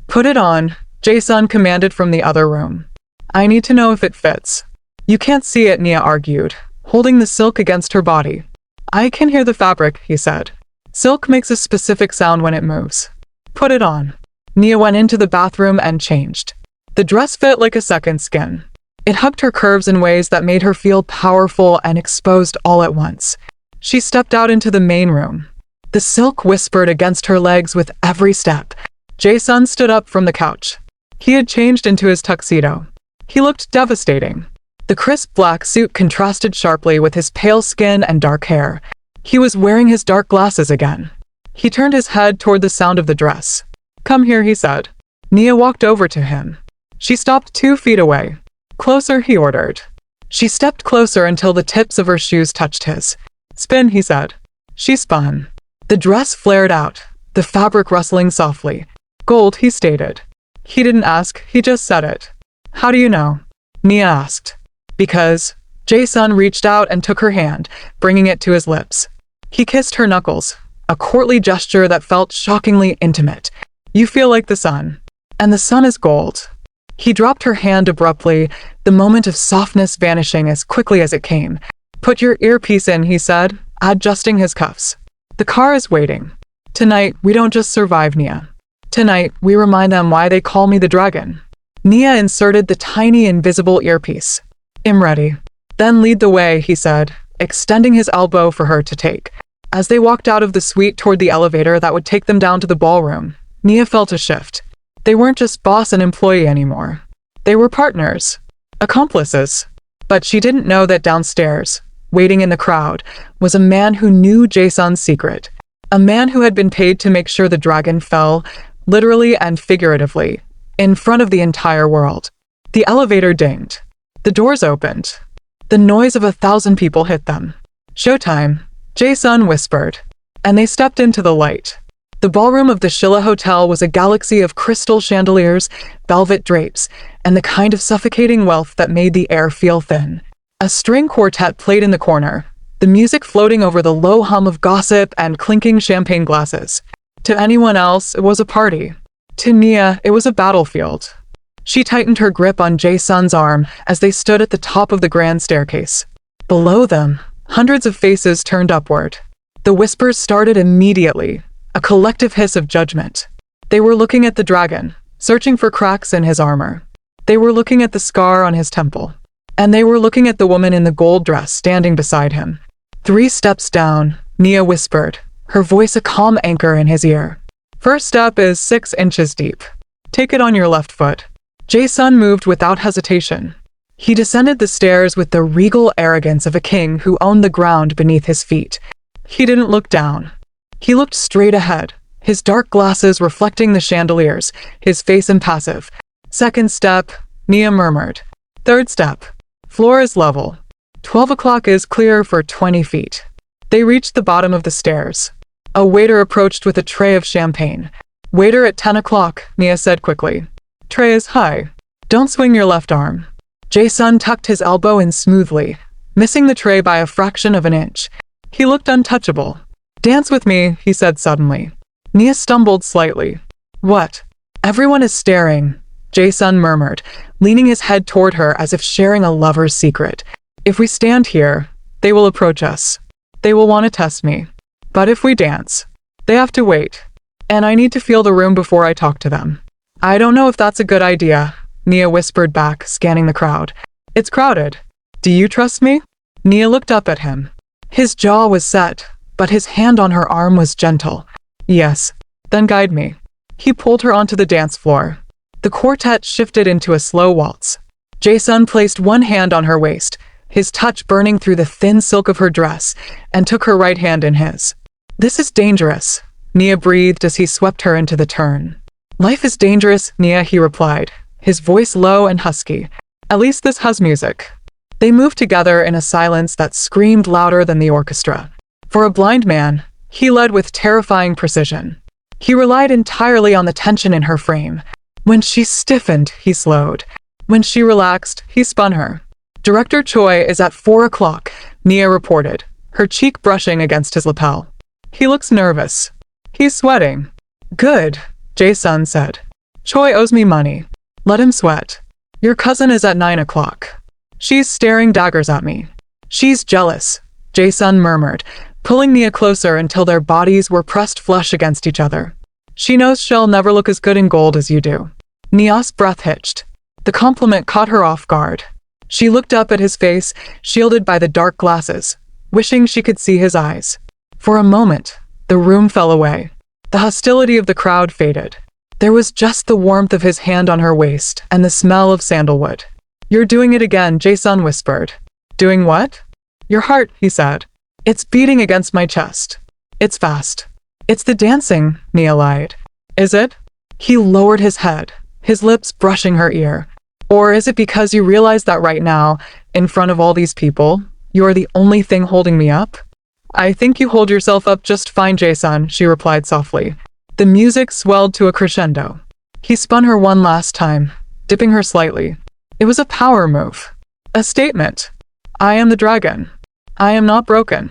Put it on, Jae-Sun commanded from the other room. I need to know if it fits. You can't see it, Nia argued, holding the silk against her body. I can hear the fabric, he said. Silk makes a specific sound when it moves. Put it on. Nia went into the bathroom and changed. The dress fit like a second skin. It hugged her curves in ways that made her feel powerful and exposed all at once. She stepped out into the main room. The silk whispered against her legs with every step. Jae-Sun stood up from the couch. He had changed into his tuxedo. He looked devastating. The crisp black suit contrasted sharply with his pale skin and dark hair. He was wearing his dark glasses again. He turned his head toward the sound of the dress. Come here, he said. Nia walked over to him. She stopped 2 feet away. Closer, he ordered. She stepped closer until the tips of her shoes touched his. Spin, he said. She spun. The dress flared out, the fabric rustling softly. Gold, he stated. He didn't ask, he just said it. How do you know? Nia asked. Because. Jae-Sun reached out and took her hand, bringing it to his lips. He kissed her knuckles, a courtly gesture that felt shockingly intimate. You feel like the sun. And the sun is gold. He dropped her hand abruptly, the moment of softness vanishing as quickly as it came. Put your earpiece in, he said, adjusting his cuffs. The car is waiting. Tonight, we don't just survive, Nia. Tonight, we remind them why they call me the dragon. Nia inserted the tiny invisible earpiece. I'm ready. Then lead the way, he said, extending his elbow for her to take. As they walked out of the suite toward the elevator that would take them down to the ballroom, Nia felt a shift. They weren't just boss and employee anymore. They were partners. Accomplices. But she didn't know that downstairs, waiting in the crowd, was a man who knew Jae-Sun's secret. A man who had been paid to make sure the dragon fell, literally and figuratively, in front of the entire world. The elevator dinged. The doors opened. The noise of 1,000 people hit them. Showtime, Jae-Sun whispered. And they stepped into the light. The ballroom of the Shilla Hotel was a galaxy of crystal chandeliers, velvet drapes, and the kind of suffocating wealth that made the air feel thin. A string quartet played in the corner, the music floating over the low hum of gossip and clinking champagne glasses. To anyone else, it was a party. To Nia, it was a battlefield. She tightened her grip on Jae-Sun's arm as they stood at the top of the grand staircase. Below them, hundreds of faces turned upward. The whispers started immediately, a collective hiss of judgment. They were looking at the dragon, searching for cracks in his armor. They were looking at the scar on his temple. And they were looking at the woman in the gold dress standing beside him. 3 steps down, Nia whispered, her voice a calm anchor in his ear. First step is 6 inches deep. Take it on your left foot. Jae-Sun moved without hesitation. He descended the stairs with the regal arrogance of a king who owned the ground beneath his feet. He didn't look down. He looked straight ahead, his dark glasses reflecting the chandeliers, his face impassive. Second step, Nia murmured. Third step, floor is level. 12 o'clock is clear for 20 feet. They reached the bottom of the stairs. A waiter approached with a tray of champagne. Waiter at 10 o'clock, Nia said quickly. Tray is high. Don't swing your left arm. Jae-Sun tucked his elbow in smoothly, missing the tray by a fraction of an inch. He looked untouchable. Dance with me, he said suddenly. Nia stumbled slightly. What? Everyone is staring, Jae-Sun murmured, leaning his head toward her as if sharing a lover's secret. If we stand here, they will approach us. They will want to test me. But if we dance, they have to wait. And I need to feel the room before I talk to them. I don't know if that's a good idea, Nia whispered back, scanning the crowd. It's crowded. Do you trust me? Nia looked up at him. His jaw was set, but his hand on her arm was gentle. Yes. Then guide me. He pulled her onto the dance floor. The quartet shifted into a slow waltz. Jae-Sun placed one hand on her waist, his touch burning through the thin silk of her dress, and took her right hand in his. This is dangerous, Nia breathed as he swept her into the turn. Life is dangerous, Nia, he replied, his voice low and husky. At least this has music. They moved together in a silence that screamed louder than the orchestra. For a blind man, he led with terrifying precision. He relied entirely on the tension in her frame. When she stiffened, he slowed. When she relaxed, he spun her. Director Choi is at 4 o'clock, Nia reported, her cheek brushing against his lapel. He looks nervous. He's sweating. Good, Jae-Sun said. Choi owes me money. Let him sweat. Your cousin is at 9 o'clock. She's staring daggers at me. She's jealous, Jae-Sun murmured, pulling Nia closer until their bodies were pressed flush against each other. She knows she'll never look as good in gold as you do. Nia's breath hitched. The compliment caught her off guard. She looked up at his face, shielded by the dark glasses, wishing she could see his eyes. For a moment, the room fell away. The hostility of the crowd faded. There was just the warmth of his hand on her waist and the smell of sandalwood. You're doing it again, Jae-Sun whispered. Doing what? Your heart, he said. It's beating against my chest. It's fast. It's the dancing, Nia lied. Is it? He lowered his head, his lips brushing her ear. Or is it because you realize that right now, in front of all these people, you're the only thing holding me up? I think you hold yourself up just fine, Jae-Sun, she replied softly. The music swelled to a crescendo. He spun her one last time, dipping her slightly. It was a power move. A statement. I am the dragon. I am not broken.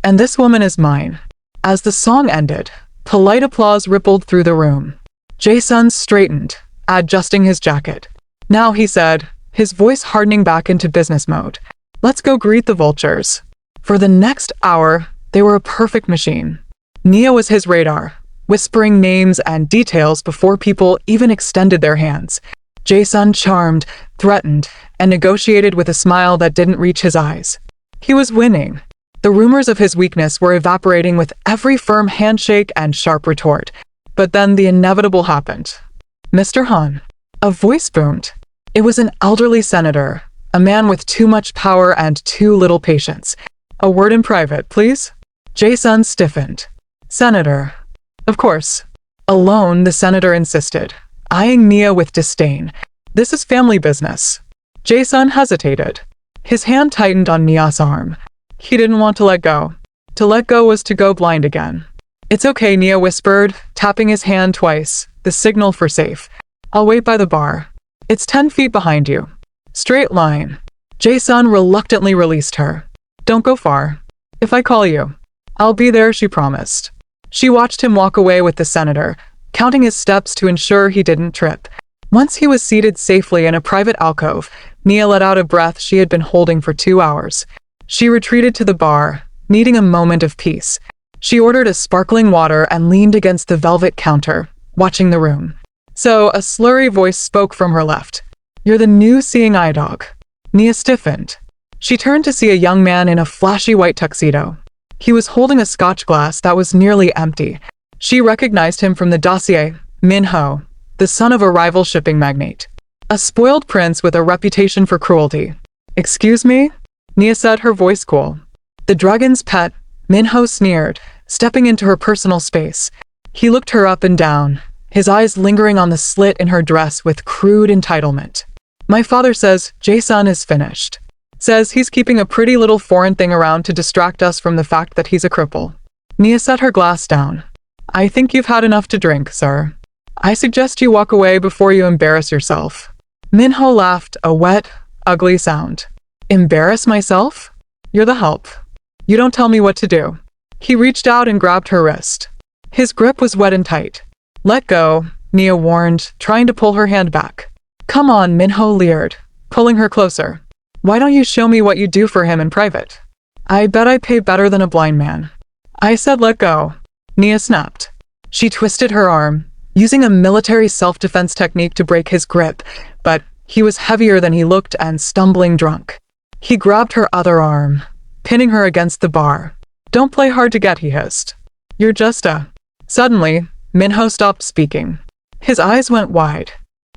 And this woman is mine. As the song ended, polite applause rippled through the room. Jae-Sun straightened, adjusting his jacket. Now, he said, his voice hardening back into business mode. Let's go greet the vultures. For the next hour, they were a perfect machine. Nia was his radar, whispering names and details before people even extended their hands. Jae-Sun charmed, threatened, and negotiated with a smile that didn't reach his eyes. He was winning. The rumors of his weakness were evaporating with every firm handshake and sharp retort. But then the inevitable happened. Mr. Han. A voice boomed. It was an elderly senator, a man with too much power and too little patience. A word in private, please? Jae-Sun stiffened. Senator. Of course. Alone, the senator insisted, eyeing Nia with disdain. This is family business. Jae-Sun hesitated. His hand tightened on Nia's arm. He didn't want to let go. To let go was to go blind again. It's okay, Nia whispered, tapping his hand twice, the signal for safe. I'll wait by the bar. It's 10 feet behind you. Straight line. Jae-Sun reluctantly released her. Don't go far. If I call you, I'll be there, she promised. She watched him walk away with the senator, counting his steps to ensure he didn't trip. Once he was seated safely in a private alcove, Nia let out a breath she had been holding for 2 hours. She retreated to the bar, needing a moment of peace. She ordered a sparkling water and leaned against the velvet counter, watching the room. So, a slurry voice spoke from her left. You're the new seeing eye dog. Nia stiffened. She turned to see a young man in a flashy white tuxedo. He was holding a scotch glass that was nearly empty. She recognized him from the dossier, Min-ho, the son of a rival shipping magnate. A spoiled prince with a reputation for cruelty. Excuse me? Nia said, her voice cool. The dragon's pet, Min-ho sneered, stepping into her personal space. He looked her up and down, his eyes lingering on the slit in her dress with crude entitlement. My father says Jae-Sun is finished. Says he's keeping a pretty little foreign thing around to distract us from the fact that he's a cripple. Nia set her glass down. I think you've had enough to drink, sir. I suggest you walk away before you embarrass yourself. Minho laughed, a wet, ugly sound. Embarrass myself? You're the help. You don't tell me what to do. He reached out and grabbed her wrist. His grip was wet and tight. Let go, Nia warned, trying to pull her hand back. Come on, Minho leered, pulling her closer. Why don't you show me what you do for him in private? I bet I pay better than a blind man. I said let go. Nia snapped. She twisted her arm, using a military self-defense technique to break his grip, but he was heavier than he looked and stumbling drunk. He grabbed her other arm, pinning her against the bar. Don't play hard to get, he hissed. You're just a... Suddenly, Minho stopped speaking. His eyes went wide.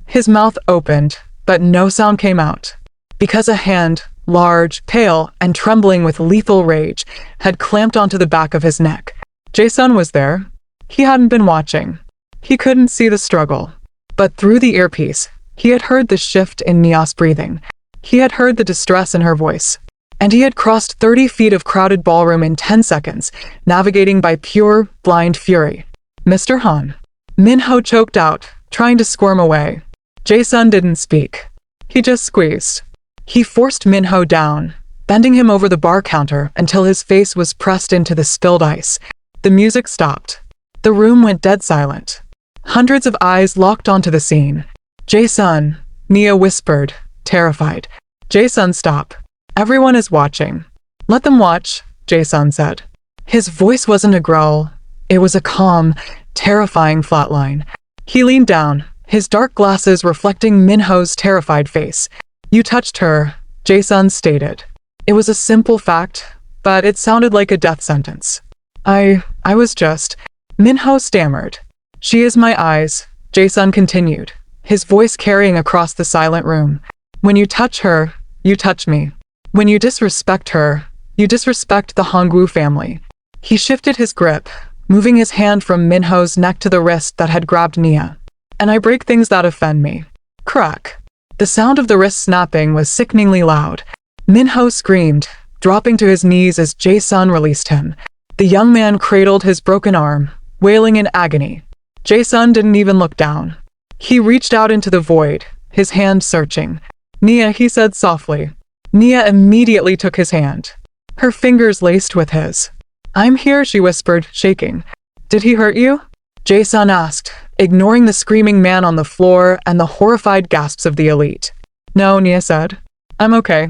His mouth opened, but no sound came out. Because a hand, large, pale, and trembling with lethal rage, had clamped onto the back of his neck. Jae-Sun was there. He hadn't been watching. He couldn't see the struggle. But through the earpiece, he had heard the shift in Nia's breathing. He had heard the distress in her voice. And he had crossed 30 feet of crowded ballroom in 10 seconds, navigating by pure, blind fury. Mr. Han. Minho choked out, trying to squirm away. Jae-Sun didn't speak. He just squeezed. He forced Minho down, bending him over the bar counter until his face was pressed into the spilled ice. The music stopped. The room went dead silent. Hundreds of eyes locked onto the scene. Jae-Sun, Nia whispered, terrified. Jae-Sun, stop. Everyone is watching. Let them watch, Jae-Sun said. His voice wasn't a growl. It was a calm, terrifying flatline. He leaned down, his dark glasses reflecting Minho's terrified face. You touched her, Jae-Sun stated. It was a simple fact, but it sounded like a death sentence. I was just... Minho stammered. She is my eyes, Jae-Sun continued, his voice carrying across the silent room. When you touch her, you touch me. When you disrespect her, you disrespect the Hongwu family. He shifted his grip, moving his hand from Minho's neck to the wrist that had grabbed Nia. And I break things that offend me. Crack. The sound of the wrist snapping was sickeningly loud. Minho screamed, dropping to his knees as Jae-Sun released him. The young man cradled his broken arm, wailing in agony. Jae-Sun didn't even look down. He reached out into the void, his hand searching. Nia, he said softly. Nia immediately took his hand, her fingers laced with his. I'm here, she whispered, shaking. Did he hurt you? Jae-Sun asked, ignoring the screaming man on the floor and the horrified gasps of the elite. No, Nia said. I'm okay.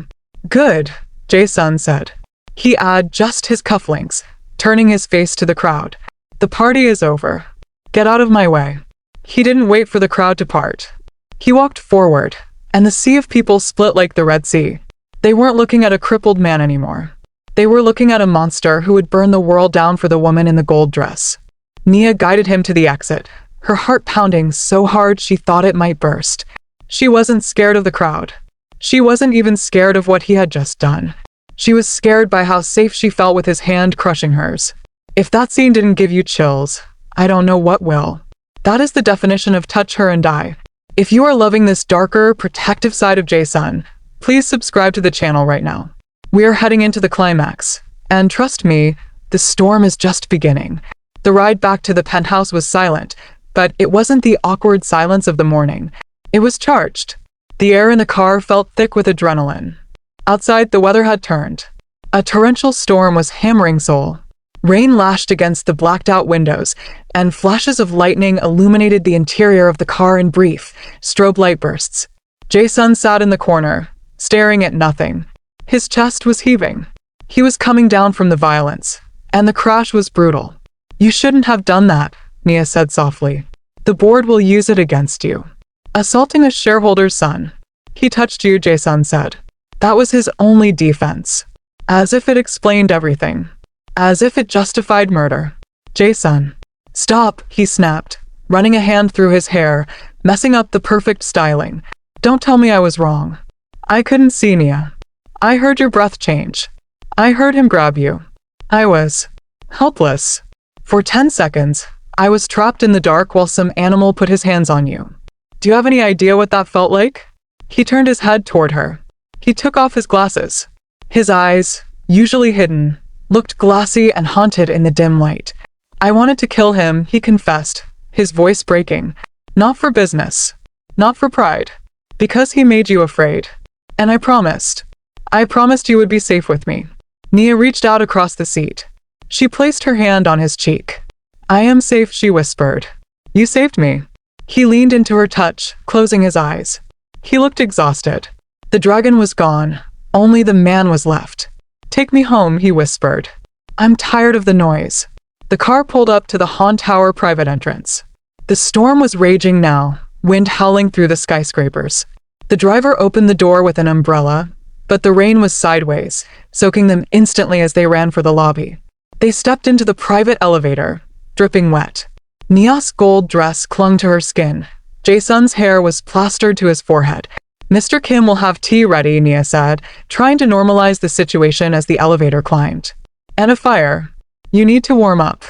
Good, Jae-Sun said. He eyed just his cufflinks, turning his face to the crowd. The party is over. Get out of my way. He didn't wait for the crowd to part. He walked forward, and the sea of people split like the Red Sea. They weren't looking at a crippled man anymore. They were looking at a monster who would burn the world down for the woman in the gold dress. Nia guided him to the exit, her heart pounding so hard she thought it might burst. She wasn't scared of the crowd. She wasn't even scared of what he had just done. She was scared by how safe she felt with his hand crushing hers. If that scene didn't give you chills, I don't know what will. That is the definition of touch her and die. If you are loving this darker, protective side of Jae-Sun, please subscribe to the channel right now. We are heading into the climax, and trust me, the storm is just beginning. The ride back to the penthouse was silent, but it wasn't the awkward silence of the morning. It was charged. The air in the car felt thick with adrenaline. Outside, the weather had turned. A torrential storm was hammering Seoul. Rain lashed against the blacked-out windows, and flashes of lightning illuminated the interior of the car in brief, strobe light bursts. Jae-Sun sat in the corner, staring at nothing. His chest was heaving. He was coming down from the violence, and the crash was brutal. You shouldn't have done that, Nia said softly. The board will use it against you. Assaulting a shareholder's son. He touched you, Jae-Sun said. That was his only defense. As if it explained everything. As if it justified murder. Jae-Sun. Stop, he snapped, running a hand through his hair, messing up the perfect styling. Don't tell me I was wrong. I couldn't see Nia. I heard your breath change. I heard him grab you. I was helpless. For 10 seconds, I was trapped in the dark while some animal put his hands on you. Do you have any idea what that felt like? He turned his head toward her. He took off his glasses. His eyes, usually hidden, looked glassy and haunted in the dim light. I wanted to kill him, he confessed, his voice breaking. Not for business. Not for pride. Because he made you afraid. And I promised. I promised you would be safe with me. Nia reached out across the seat. She placed her hand on his cheek. I am safe, she whispered. You saved me. He leaned into her touch, closing his eyes. He looked exhausted. The dragon was gone. Only the man was left. Take me home, he whispered. I'm tired of the noise. The car pulled up to the Han Tower private entrance. The storm was raging now, wind howling through the skyscrapers. The driver opened the door with an umbrella, but the rain was sideways, soaking them instantly as they ran for the lobby. They stepped into the private elevator, dripping wet. Nia's gold dress clung to her skin. Jae-sun's hair was plastered to his forehead. Mr. Kim will have tea ready, Nia said, trying to normalize the situation as the elevator climbed. And a fire. You need to warm up.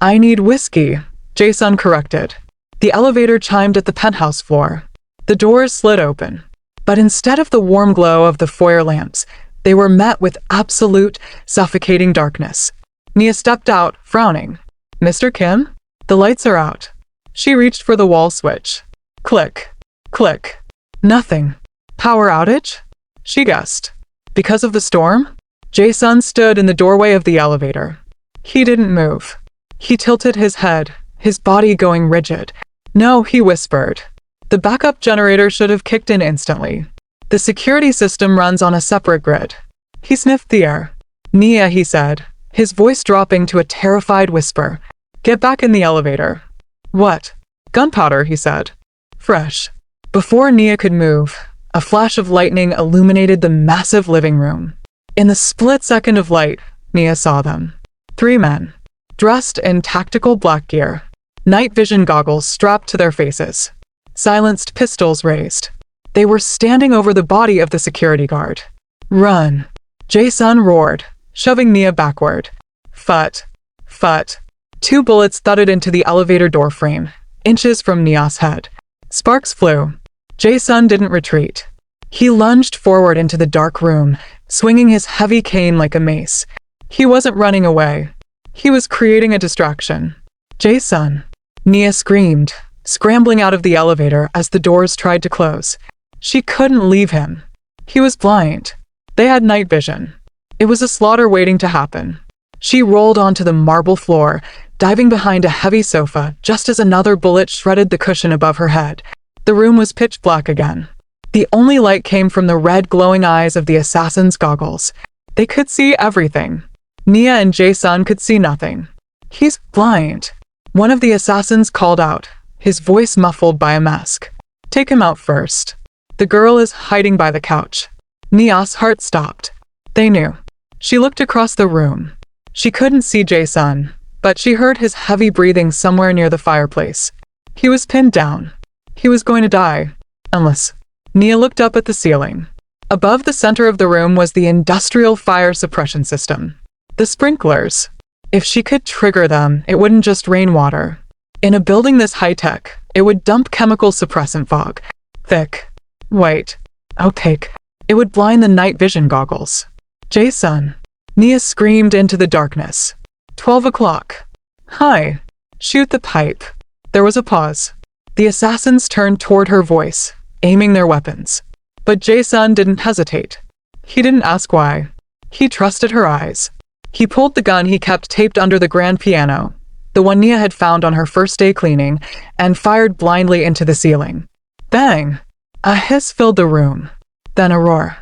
I need whiskey, Jae-sun corrected. The elevator chimed at the penthouse floor. The doors slid open. But instead of the warm glow of the foyer lamps, they were met with absolute, suffocating darkness. Nia stepped out, frowning. Mr. Kim? The lights are out. She reached for the wall switch. Click. Click. Nothing. Power outage? She guessed. Because of the storm? Jae-sun stood in the doorway of the elevator. He didn't move. He tilted his head, his body going rigid. No, he whispered. The backup generator should have kicked in instantly. The security system runs on a separate grid. He sniffed the air. Nia, he said, his voice dropping to a terrified whisper. Get back in the elevator. What? Gunpowder, he said. Fresh. Before Nia could move, a flash of lightning illuminated the massive living room. In the split second of light, Nia saw them. 3 men, dressed in tactical black gear, night vision goggles strapped to their faces, silenced pistols raised. They were standing over the body of the security guard. Run! Jae-sun roared, shoving Nia backward. Phut! Phut! 2 bullets thudded into the elevator door frame, inches from Nia's head. Sparks flew. Jae-sun didn't retreat. He lunged forward into the dark room, swinging his heavy cane like a mace. He wasn't running away. He was creating a distraction. Jae-sun! Nia screamed, scrambling out of the elevator as the doors tried to close. She couldn't leave him. He was blind. They had night vision. It was a slaughter waiting to happen. She rolled onto the marble floor, diving behind a heavy sofa just as another bullet shredded the cushion above her head. The room was pitch black again. The only light came from the red glowing eyes of the assassin's goggles. They could see everything. Nia and Jae-sun could see nothing. He's blind. One of the assassins called out, his voice muffled by a mask. Take him out first. The girl is hiding by the couch. Nia's heart stopped. They knew. She looked across the room. She couldn't see Jae-sun, but she heard his heavy breathing somewhere near the fireplace. He was pinned down. He was going to die. Unless... Nia looked up at the ceiling. Above the center of the room was the industrial fire suppression system. The sprinklers. If she could trigger them, it wouldn't just rain water. In a building this high-tech, it would dump chemical suppressant fog. Thick. White. Opaque. It would blind the night vision goggles. Jae-sun. Nia screamed into the darkness. 12 o'clock. Hi. Shoot the pipe. There was a pause. The assassins turned toward her voice, aiming their weapons. But Jae-sun didn't hesitate. He didn't ask why. He trusted her eyes. He pulled the gun he kept taped under the grand piano, the one Nia had found on her first day cleaning, and fired blindly into the ceiling. Bang! A hiss filled the room. Then a roar.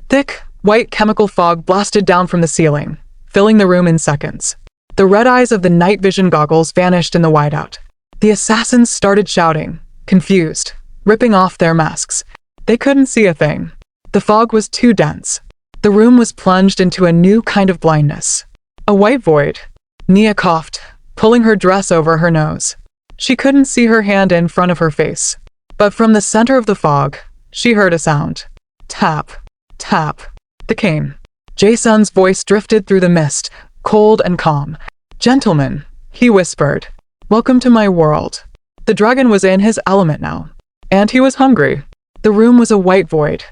Thick, white chemical fog blasted down from the ceiling, filling the room in seconds. The red eyes of the night vision goggles vanished in the whiteout. The assassins started shouting, confused, ripping off their masks. They couldn't see a thing. The fog was too dense. The room was plunged into a new kind of blindness. A white void. Nia coughed, pulling her dress over her nose. She couldn't see her hand in front of her face. But from the center of the fog, she heard a sound. Tap. Tap. The cane. Jae-sun's voice drifted through the mist, cold and calm. Gentlemen, he whispered. Welcome to my world. The dragon was in his element now. And he was hungry. The room was a white void.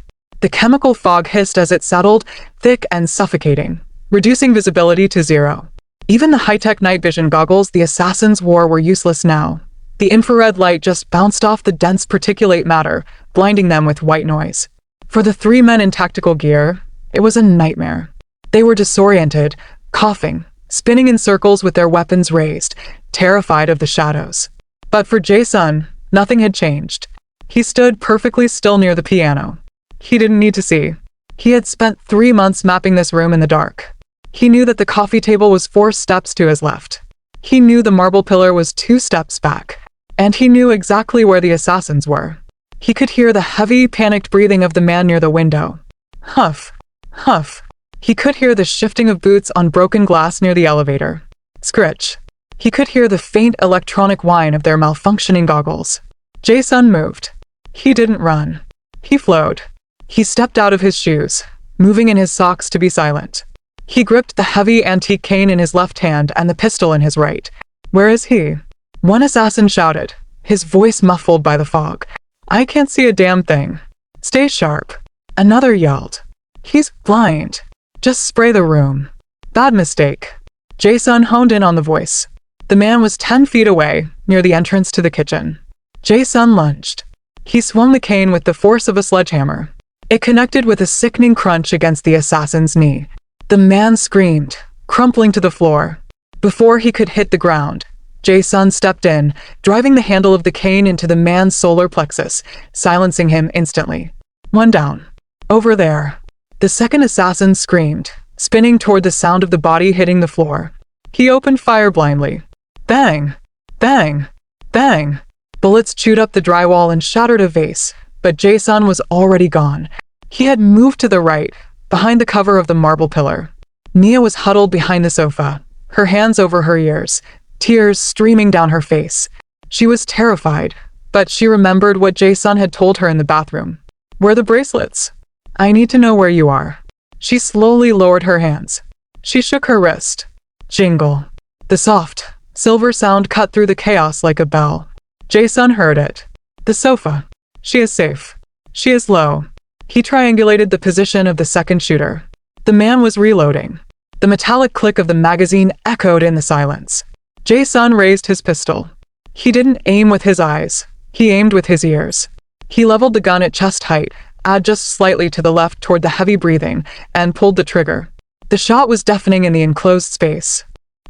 The chemical fog hissed as it settled, thick and suffocating, reducing visibility to zero. Even the high-tech night vision goggles the assassins wore were useless now. The infrared light just bounced off the dense particulate matter, blinding them with white noise. For the three men in tactical gear, it was a nightmare. They were disoriented, coughing, spinning in circles with their weapons raised, terrified of the shadows. But for Jae-Sun, nothing had changed. He stood perfectly still near the piano. He didn't need to see. He had spent 3 months mapping this room in the dark. He knew that the coffee table was 4 steps to his left. He knew the marble pillar was 2 steps back. And he knew exactly where the assassins were. He could hear the heavy, panicked breathing of the man near the window. Huff, huff. He could hear the shifting of boots on broken glass near the elevator. Scritch. He could hear the faint electronic whine of their malfunctioning goggles. Jae-Sun moved. He didn't run. He flowed. He stepped out of his shoes, moving in his socks to be silent. He gripped the heavy antique cane in his left hand and the pistol in his right. Where is he? One assassin shouted, his voice muffled by the fog. I can't see a damn thing. Stay sharp. Another yelled. He's blind. Just spray the room. Bad mistake. Jae-Sun honed in on the voice. The man was 10 feet away, near the entrance to the kitchen. Jae-Sun lunged. He swung the cane with the force of a sledgehammer. It connected with a sickening crunch against the assassin's knee. The man screamed, crumpling to the floor. Before he could hit the ground, Jae-Sun stepped in, driving the handle of the cane into the man's solar plexus, silencing him instantly. One down. Over there. The second assassin screamed, spinning toward the sound of the body hitting the floor. He opened fire blindly. Bang! Bang! Bang! Bullets chewed up the drywall and shattered a vase, but Jae-Sun was already gone. He had moved to the right, behind the cover of the marble pillar. Nia was huddled behind the sofa, her hands over her ears, tears streaming down her face. She was terrified, but she remembered what Jae-Sun had told her in the bathroom. Where are the bracelets? I need to know where you are. She slowly lowered her hands. She shook her wrist. Jingle. The soft, silver sound cut through the chaos like a bell. Jae-Sun heard it. The sofa. She is safe. She is low. He triangulated the position of the second shooter. The man was reloading. The metallic click of the magazine echoed in the silence. Jae-Sun raised his pistol. He didn't aim with his eyes. He aimed with his ears. He leveled the gun at chest height, just slightly to the left toward the heavy breathing, and pulled the trigger. The shot was deafening in the enclosed space.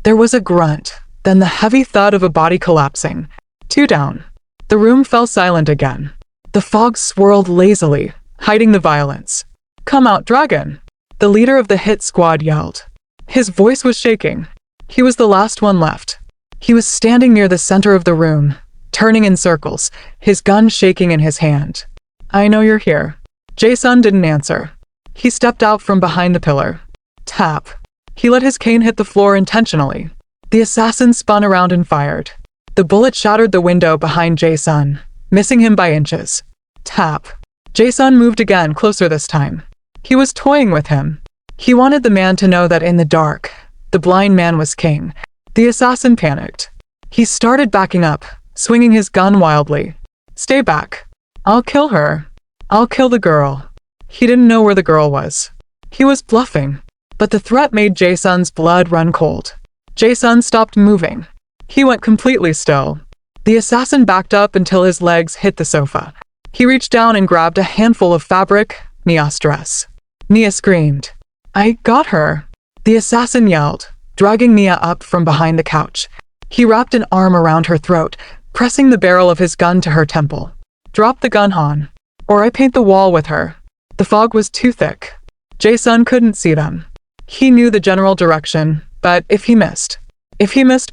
There was a grunt, then the heavy thud of a body collapsing. 2 down. The room fell silent again. The fog swirled lazily, hiding the violence. Come out, dragon! The leader of the hit squad yelled. His voice was shaking. He was the last one left. He was standing near the center of the room, turning in circles, his gun shaking in his hand. I know you're here. Jae-Sun didn't answer. He stepped out from behind the pillar. Tap. He let his cane hit the floor intentionally. The assassin spun around and fired. The bullet shattered the window behind Jae-Sun, missing him by inches. Tap. Jae-Sun moved again, closer this time. He was toying with him. He wanted the man to know that in the dark, the blind man was king. The assassin panicked. He started backing up, swinging his gun wildly. Stay back. I'll kill her. I'll kill the girl. He didn't know where the girl was. He was bluffing, but the threat made Jae-Sun's blood run cold. Jae-Sun stopped moving. He went completely still. The assassin backed up until his legs hit the sofa. He reached down and grabbed a handful of fabric, Nia's dress. Nia screamed. I got her. The assassin yelled, dragging Nia up from behind the couch. He wrapped an arm around her throat, pressing the barrel of his gun to her temple. Drop the gun, Han, or I paint the wall with her. The fog was too thick. Jae-Sun couldn't see them. He knew the general direction, but if he missed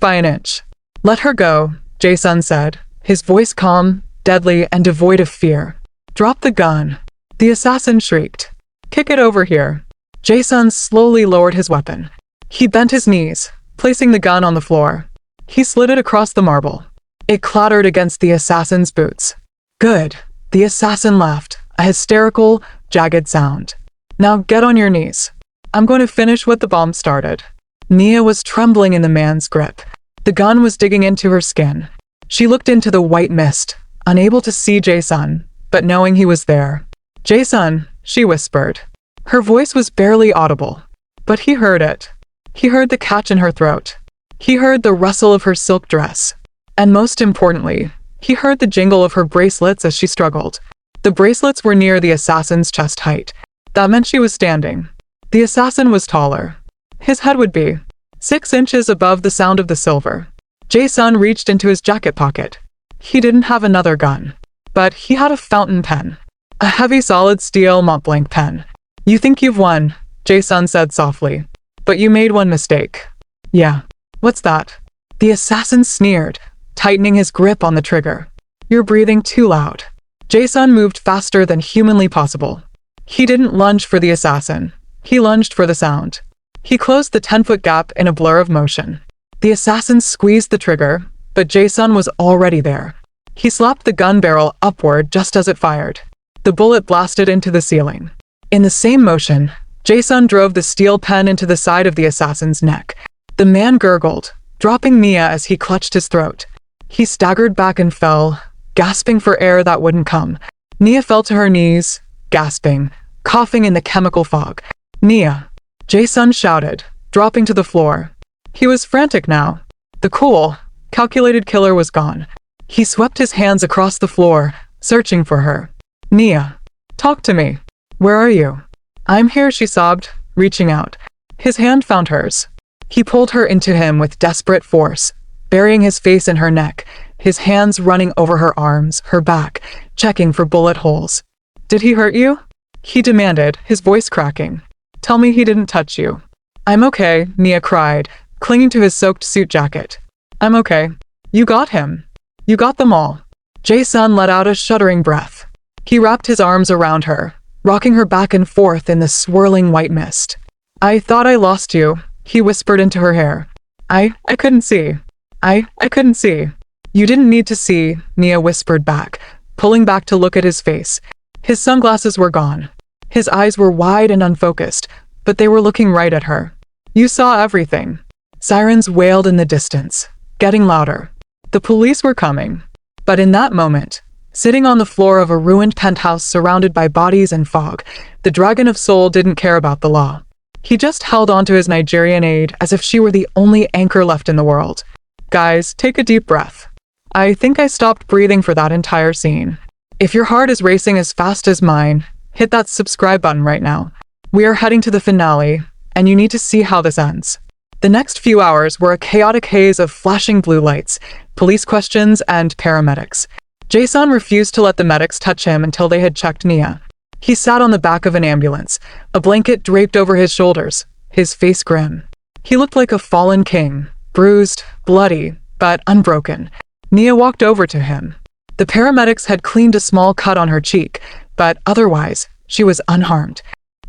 by an inch. Let her go, Jae-Sun said, his voice calm, deadly, and devoid of fear. Drop the gun. The assassin shrieked. Kick it over here. Jae-Sun slowly lowered his weapon. He bent his knees, placing the gun on the floor. He slid it across the marble. It clattered against the assassin's boots. Good. The assassin laughed, a hysterical, jagged sound. Now get on your knees. I'm going to finish what the bomb started. Nia was trembling in the man's grip. The gun was digging into her skin. She looked into the white mist, unable to see Jae-Sun, but knowing he was there. Jae-Sun, she whispered. Her voice was barely audible, but he heard it. He heard the catch in her throat. He heard the rustle of her silk dress. And most importantly, he heard the jingle of her bracelets as she struggled. The bracelets were near the assassin's chest height. That meant she was standing. The assassin was taller. His head would be 6 inches above the sound of the silver. Jae-Sun reached into his jacket pocket. He didn't have another gun, but he had a fountain pen. A heavy solid steel Montblanc pen. You think you've won, Jae-Sun said softly. But you made one mistake. Yeah. What's that? The assassin sneered, tightening his grip on the trigger. You're breathing too loud. Jae-Sun moved faster than humanly possible. He didn't lunge for the assassin. He lunged for the sound. He closed the 10-foot gap in a blur of motion. The assassin squeezed the trigger, but Jae-Sun was already there. He slapped the gun barrel upward just as it fired. The bullet blasted into the ceiling. In the same motion, Jae-Sun drove the steel pen into the side of the assassin's neck. The man gurgled, dropping Nia as he clutched his throat. He staggered back and fell, gasping for air that wouldn't come. Nia fell to her knees, gasping, coughing in the chemical fog. Nia, Jae-Sun shouted, dropping to the floor. He was frantic now. The cool, calculated killer was gone. He swept his hands across the floor, searching for her. Nia, talk to me. Where are you? I'm here, she sobbed, reaching out. His hand found hers. He pulled her into him with desperate force, burying his face in her neck, his hands running over her arms, her back, checking for bullet holes. Did he hurt you? He demanded, his voice cracking. Tell me he didn't touch you. I'm okay, Nia cried, clinging to his soaked suit jacket. I'm okay. You got him. You got them all. Jae-Sun let out a shuddering breath. He wrapped his arms around her, rocking her back and forth in the swirling white mist. I thought I lost you, he whispered into her hair. I couldn't see. I couldn't see. You didn't need to see, Nia whispered back, pulling back to look at his face. His sunglasses were gone. His eyes were wide and unfocused, but they were looking right at her. You saw everything. Sirens wailed in the distance, getting louder. The police were coming. But in that moment, sitting on the floor of a ruined penthouse surrounded by bodies and fog, the Dragon of Seoul didn't care about the law. He just held onto his Nigerian Aide as if she were the only anchor left in the world. Guys, take a deep breath. I think I stopped breathing for that entire scene. If your heart is racing as fast as mine, hit that subscribe button right now. We are heading to the finale, and you need to see how this ends. The next few hours were a chaotic haze of flashing blue lights, police questions, and paramedics. Jae-Sun refused to let the medics touch him until they had checked Nia. He sat on the back of an ambulance, a blanket draped over his shoulders, his face grim. He looked like a fallen king, bruised, bloody, but unbroken. Nia walked over to him. The paramedics had cleaned a small cut on her cheek, but otherwise, she was unharmed.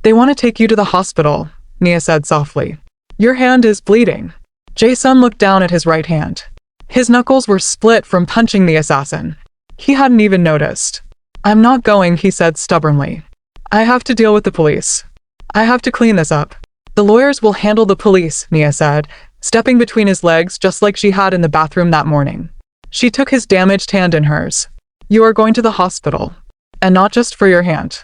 They want to take you to the hospital, Nia said softly. Your hand is bleeding. Jae-Sun looked down at his right hand. His knuckles were split from punching the assassin. He hadn't even noticed. I'm not going, he said stubbornly. I have to deal with the police. I have to clean this up. The lawyers will handle the police, Nia said, stepping between his legs just like she had in the bathroom that morning. She took his damaged hand in hers. You are going to the hospital. And not just for your hand.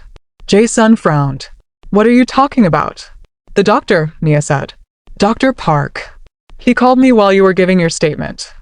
Jae-Sun frowned. What are you talking about? The doctor, Nia said. Dr. Park. He called me while you were giving your statement.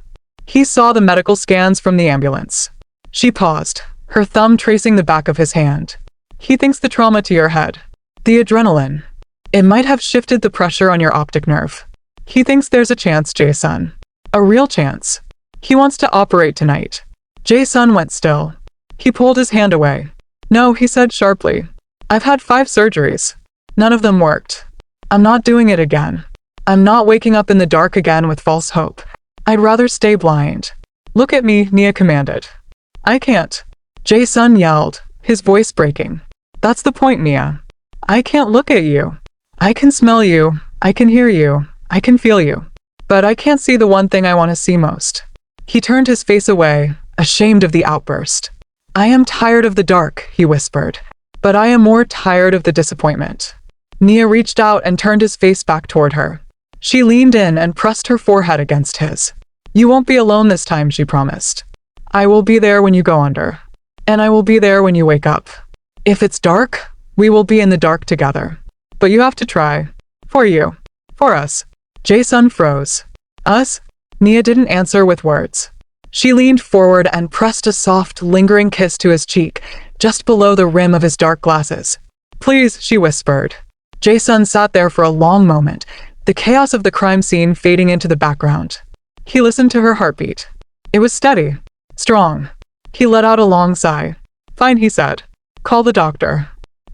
He saw the medical scans from the ambulance. She paused, her thumb tracing the back of his hand. He thinks the trauma to your head. The adrenaline. It might have shifted the pressure on your optic nerve. He thinks there's a chance, Jae-Sun. A real chance. He wants to operate tonight. Jae-Sun went still. He pulled his hand away. No, he said sharply. I've had 5 surgeries. None of them worked. I'm not doing it again. I'm not waking up in the dark again with false hope. I'd rather stay blind. Look at me, Nia commanded. I can't. Jae-Sun yelled, his voice breaking. That's the point, Nia. I can't look at you. I can smell you. I can hear you. I can feel you. But I can't see the one thing I want to see most. He turned his face away, ashamed of the outburst. I am tired of the dark, he whispered. But I am more tired of the disappointment. Nia reached out and turned his face back toward her. She leaned in and pressed her forehead against his. You won't be alone this time, she promised. I will be there when you go under. And I will be there when you wake up. If it's dark, We will be in the dark together. But you have to try. For you. For us. Jae-sun froze. Us? Nia didn't answer with words. She leaned forward and pressed a soft, lingering kiss to his cheek, just below the rim of his dark glasses. Please, she whispered. Jae-sun sat there for a long moment, the chaos of the crime scene fading into the background. He listened to her heartbeat. It was steady. Strong. He let out a long sigh. Fine, he said. Call the doctor.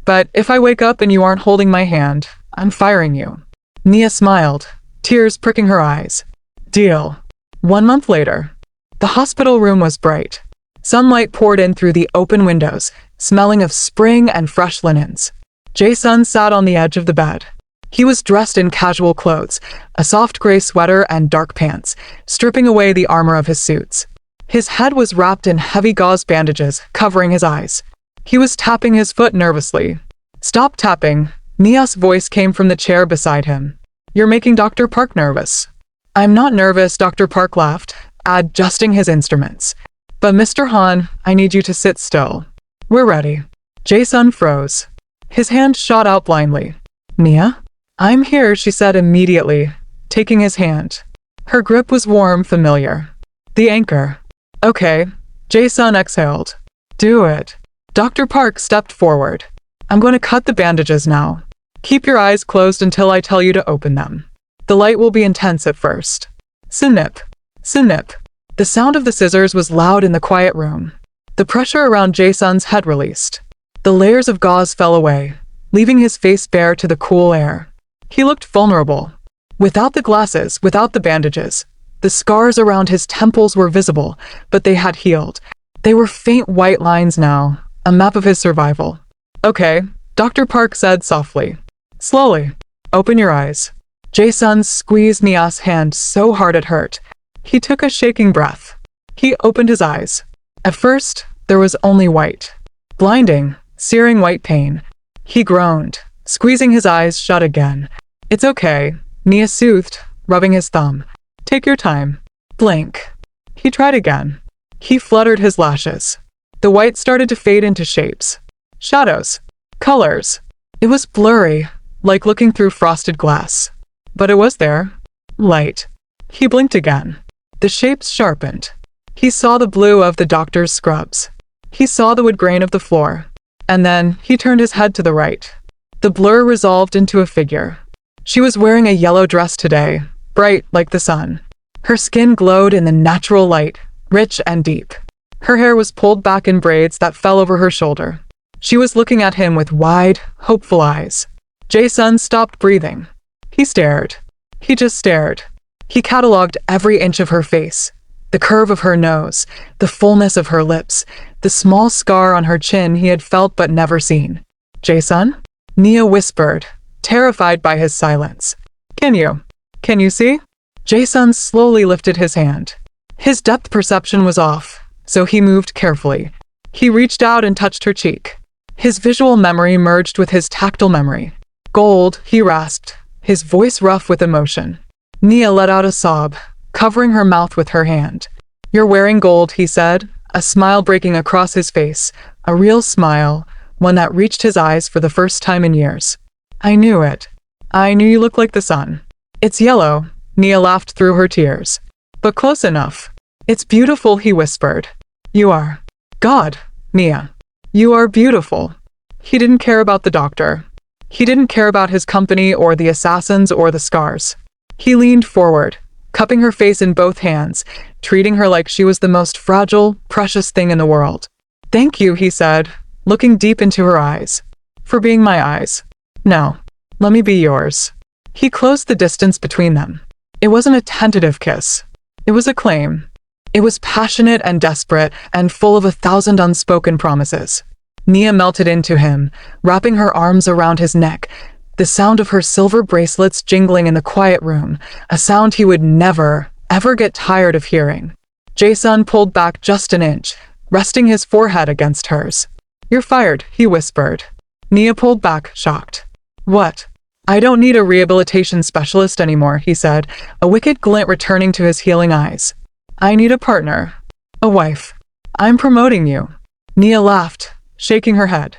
But if I wake up and you aren't holding my hand, I'm firing you. Nia smiled, tears pricking her eyes. Deal. 1 month later. The hospital room was bright. Sunlight poured in through the open windows, smelling of spring and fresh linens. Jae-sun sat on the edge of the bed. He was dressed in casual clothes, a soft gray sweater and dark pants, stripping away the armor of his suits. His head was wrapped in heavy gauze bandages, covering his eyes. He was tapping his foot nervously. Stop tapping. Nia's voice came from the chair beside him. You're making Dr. Park nervous. I'm not nervous, Dr. Park laughed, adjusting his instruments. But Mr. Han, I need you to sit still. We're ready. Jae-sun froze. His hand shot out blindly. Nia? I'm here, she said immediately, taking his hand. Her grip was warm, familiar. The anchor. Okay. Jae-sun exhaled. Do it. Dr. Park stepped forward. I'm going to cut the bandages now. Keep your eyes closed until I tell you to open them. The light will be intense at first. Snip. Snip. The sound of the scissors was loud in the quiet room. The pressure around Jae-sun's head released. The layers of gauze fell away, leaving his face bare to the cool air. He looked vulnerable. Without the glasses, without the bandages, the scars around his temples were visible, but they had healed. They were faint white lines now, a map of his survival. Okay, Dr. Park said softly. Slowly. Open your eyes. Jae-sun squeezed Nia's hand so hard it hurt. He took a shaking breath. He opened his eyes. At first, there was only white. Blinding, searing white pain. He groaned, squeezing his eyes shut again. It's okay, Nia soothed, rubbing his thumb. Take your time. Blink. He tried again. He fluttered his lashes. The white started to fade into shapes. Shadows. Colors. It was blurry, like looking through frosted glass. But it was there. Light. He blinked again. The shapes sharpened. He saw the blue of the doctor's scrubs. He saw the wood grain of the floor. And then he turned his head to the right. The blur resolved into a figure. She was wearing a yellow dress today, bright like the sun. Her skin glowed in the natural light, rich and deep. Her hair was pulled back in braids that fell over her shoulder. She was looking at him with wide, hopeful eyes. Jae-sun stopped breathing. He stared. He just stared. He catalogued every inch of her face. The curve of her nose, the fullness of her lips, the small scar on her chin he had felt but never seen. Jae-sun? Nia whispered, terrified by his silence. Can you see? Jae-sun slowly lifted his hand. His depth perception was off, so he moved carefully. He reached out and touched her cheek. His visual memory merged with his tactile memory. Gold, he rasped, his voice rough with emotion. Nia let out a sob, covering her mouth with her hand. You're wearing gold, he said, a smile breaking across his face, a real smile, one that reached his eyes for the first time in years. I knew it. I knew you looked like the sun. It's yellow, Nia laughed through her tears. But close enough. It's beautiful, he whispered. You are. God, Nia. You are beautiful. He didn't care about the doctor. He didn't care about his company or the assassins or the scars. He leaned forward, cupping her face in both hands, treating her like she was the most fragile, precious thing in the world. Thank you, he said, looking deep into her eyes. For being my eyes. Now, let me be yours. He closed the distance between them. It wasn't a tentative kiss. It was a claim. It was passionate and desperate and full of 1,000 unspoken promises. Nia melted into him, wrapping her arms around his neck, the sound of her silver bracelets jingling in the quiet room, a sound he would never, ever get tired of hearing. Jae-sun pulled back just an inch, resting his forehead against hers. You're fired, he whispered. Nia pulled back, shocked. What? I don't need a rehabilitation specialist anymore, he said, a wicked glint returning to his healing eyes. I need a partner. A wife. I'm promoting you. Nia laughed, shaking her head.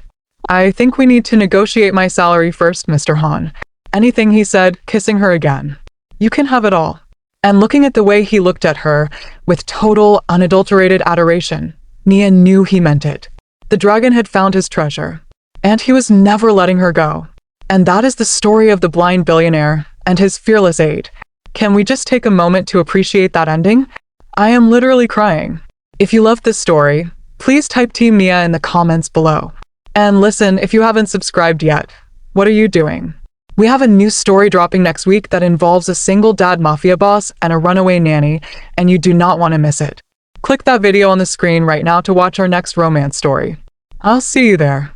I think we need to negotiate my salary first, Mr. Han. Anything, he said, kissing her again. You can have it all. And looking at the way he looked at her, with total, unadulterated adoration, Nia knew he meant it. The dragon had found his treasure, and he was never letting her go. And that is the story of the blind billionaire and his fearless aide. Can we just take a moment to appreciate that ending? I am literally crying. If you loved this story, please type Team Nia in the comments below. And listen, if you haven't subscribed yet, what are you doing? We have a new story dropping next week that involves a single dad mafia boss and a runaway nanny, and you do not want to miss it. Click that video on the screen right now to watch our next romance story. I'll see you there.